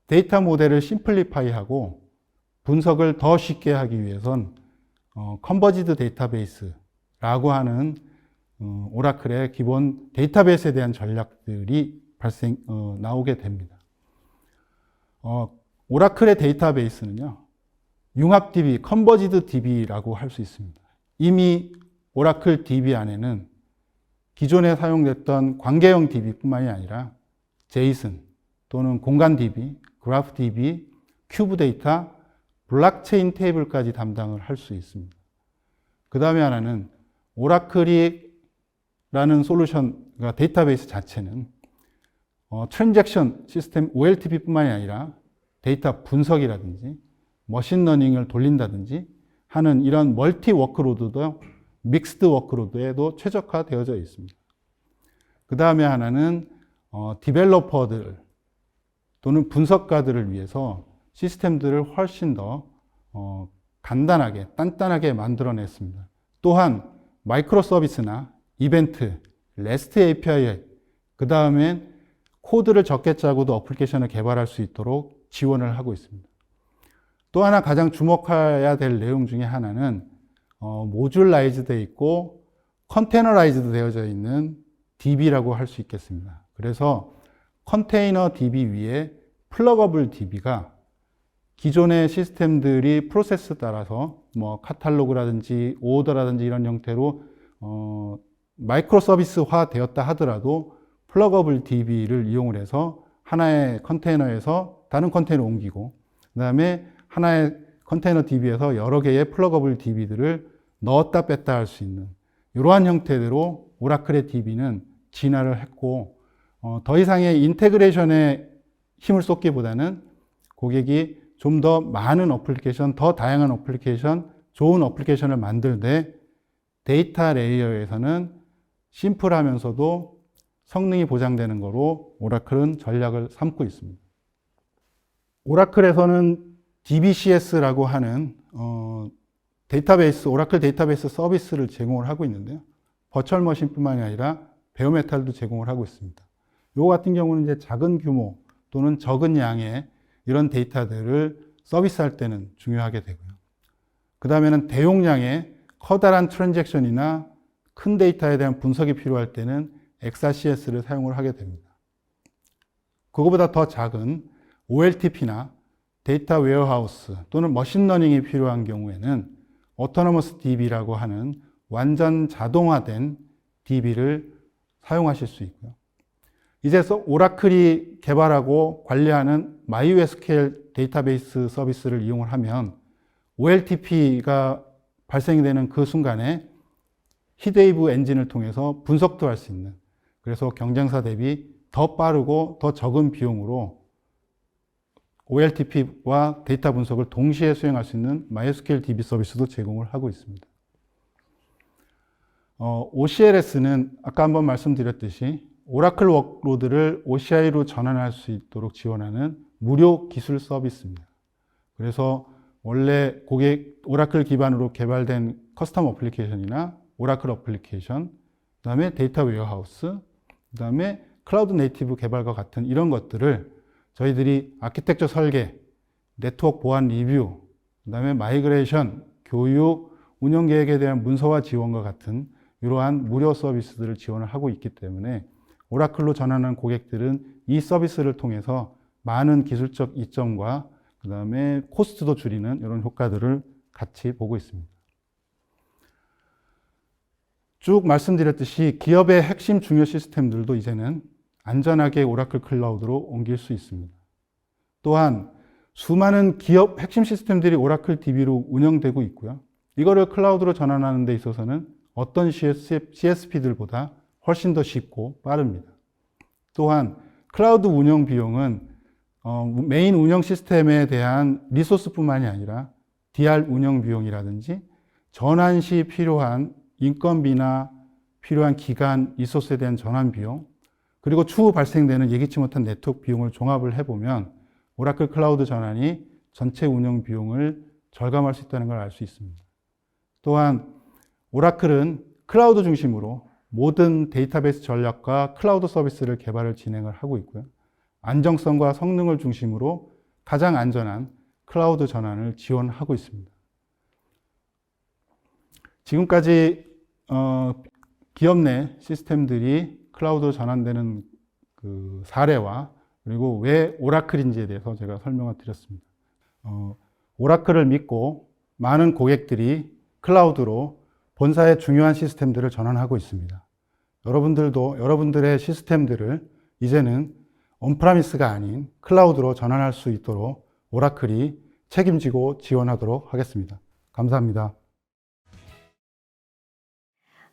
G: 데이터 모델을 심플리파이하고 분석을 더 쉽게 하기 위해선 컨버지드 데이터베이스라고 하는 오라클의 기본 데이터베이스에 대한 전략들이 나오게 됩니다. 오라클의 데이터베이스는요, 융합 DB, 컨버지드 DB라고 할 수 있습니다. 이미 오라클 DB 안에는 기존에 사용됐던 관계형 DB뿐만이 아니라 제이슨 또는 공간 DB, 그래프 DB, 큐브 데이터, 블록체인 테이블까지 담당을 할 수 있습니다. 그 다음에 하나는 오라클이라는 솔루션, 데이터베이스 자체는 트랜잭션 시스템 OLTP뿐만이 아니라 데이터 분석이라든지 머신러닝을 돌린다든지 하는 이런 멀티 워크로드도 믹스드 워크로드에도 최적화되어져 있습니다. 그 다음에 하나는 디벨로퍼들 또는 분석가들을 위해서 시스템들을 훨씬 더 간단하게, 단단하게 만들어냈습니다. 또한 마이크로 서비스나 이벤트, REST API, 그 다음엔 코드를 적게 짜고도 어플리케이션을 개발할 수 있도록 지원을 하고 있습니다. 또 하나 가장 주목해야 될 내용 중에 하나는 모듈라이즈 되어 있고 컨테이너라이즈드 되어져 있는 DB라고 할 수 있겠습니다. 그래서 컨테이너 DB 위에 플러거블 DB가 기존의 시스템들이 프로세스 따라서 카탈로그라든지 오더라든지 이런 형태로 마이크로 서비스화 되었다 하더라도 플러거블 DB를 이용을 해서 하나의 컨테이너에서 다른 컨테이너로 옮기고 그 다음에 하나의 컨테이너 DB에서 여러 개의 플러거블 DB들을 넣었다 뺐다 할 수 있는 이러한 형태대로 오라클의 DB는 진화를 했고 더 이상의 인테그레이션에 힘을 쏟기보다는 고객이 좀 더 많은 어플리케이션, 더 다양한 어플리케이션, 좋은 어플리케이션을 만들 때 데이터 레이어에서는 심플하면서도 성능이 보장되는 거로 오라클은 전략을 삼고 있습니다. 오라클에서는 DBCS라고 하는 데이터베이스, 오라클 데이터베이스 서비스를 제공을 하고 있는데요. 버추얼 머신뿐만이 아니라 베어메탈도 제공을 하고 있습니다. 요거 같은 경우는 이제 작은 규모 또는 적은 양의 이런 데이터들을 서비스할 때는 중요하게 되고요. 그 다음에는 대용량의 커다란 트랜잭션이나 큰 데이터에 대한 분석이 필요할 때는 XRCS를 사용을 하게 됩니다. 그거보다 더 작은 OLTP나 데이터 웨어하우스 또는 머신러닝이 필요한 경우에는 오토노머스 DB라고 하는 완전 자동화된 DB를 사용하실 수 있고요. 이제서 오라클이 개발하고 관리하는 MySQL 데이터베이스 서비스를 이용을 하면 OLTP가 발생이 되는 그 순간에 히드웨이브 엔진을 통해서 분석도 할 수 있는, 그래서 경쟁사 대비 더 빠르고 더 적은 비용으로 OLTP와 데이터 분석을 동시에 수행할 수 있는 MySQL DB 서비스도 제공을 하고 있습니다. OCLS는 아까 한번 말씀드렸듯이 오라클 워크로드를 OCI로 전환할 수 있도록 지원하는 무료 기술 서비스입니다. 그래서 원래 오라클 기반으로 개발된 커스텀 어플리케이션이나 오라클 어플리케이션, 그 다음에 데이터 웨어하우스, 그 다음에 클라우드 네이티브 개발과 같은 이런 것들을 저희들이 아키텍처 설계, 네트워크 보안 리뷰, 그 다음에 마이그레이션, 교육, 운영 계획에 대한 문서화 지원과 같은 이러한 무료 서비스들을 지원을 하고 있기 때문에 오라클로 전환한 고객들은 이 서비스를 통해서 많은 기술적 이점과 그 다음에 코스트도 줄이는 이런 효과들을 같이 보고 있습니다. 쭉 말씀드렸듯이 기업의 핵심 중요 시스템들도 이제는 안전하게 오라클 클라우드로 옮길 수 있습니다. 또한 수많은 기업 핵심 시스템들이 오라클 DB로 운영되고 있고요. 이거를 클라우드로 전환하는 데 있어서는 어떤 CSP들보다 훨씬 더 쉽고 빠릅니다. 또한 클라우드 운영 비용은 메인 운영 시스템에 대한 리소스뿐만이 아니라 DR 운영 비용이라든지 전환 시 필요한 인건비나 필요한 기간, 리소스에 대한 전환 비용, 그리고 추후 발생되는 예기치 못한 네트워크 비용을 종합을 해보면 오라클 클라우드 전환이 전체 운영 비용을 절감할 수 있다는 걸 알 수 있습니다. 또한 오라클은 클라우드 중심으로 모든 데이터베이스 전략과 클라우드 서비스를 개발을 진행을 하고 있고요. 안정성과 성능을 중심으로 가장 안전한 클라우드 전환을 지원하고 있습니다. 지금까지 기업 내 시스템들이 클라우드로 전환되는 그 사례와 그리고 왜 오라클인지에 대해서 제가 설명을 드렸습니다. 오라클을 믿고 많은 고객들이 클라우드로 본사의 중요한 시스템들을 전환하고 있습니다. 여러분들도 여러분들의 시스템들을 이제는 온프라미스가 아닌 클라우드로 전환할 수 있도록 오라클이 책임지고 지원하도록 하겠습니다. 감사합니다.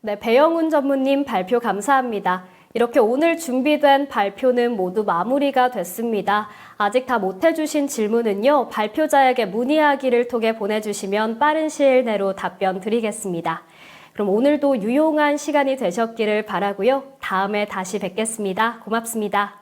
A: 네, 배영훈 전무님 발표 감사합니다. 이렇게 오늘 준비된 발표는 모두 마무리가 됐습니다. 아직 다 못해주신 질문은요, 발표자에게 문의하기를 통해 보내주시면 빠른 시일 내로 답변 드리겠습니다. 그럼 오늘도 유용한 시간이 되셨기를 바라고요. 다음에 다시 뵙겠습니다. 고맙습니다.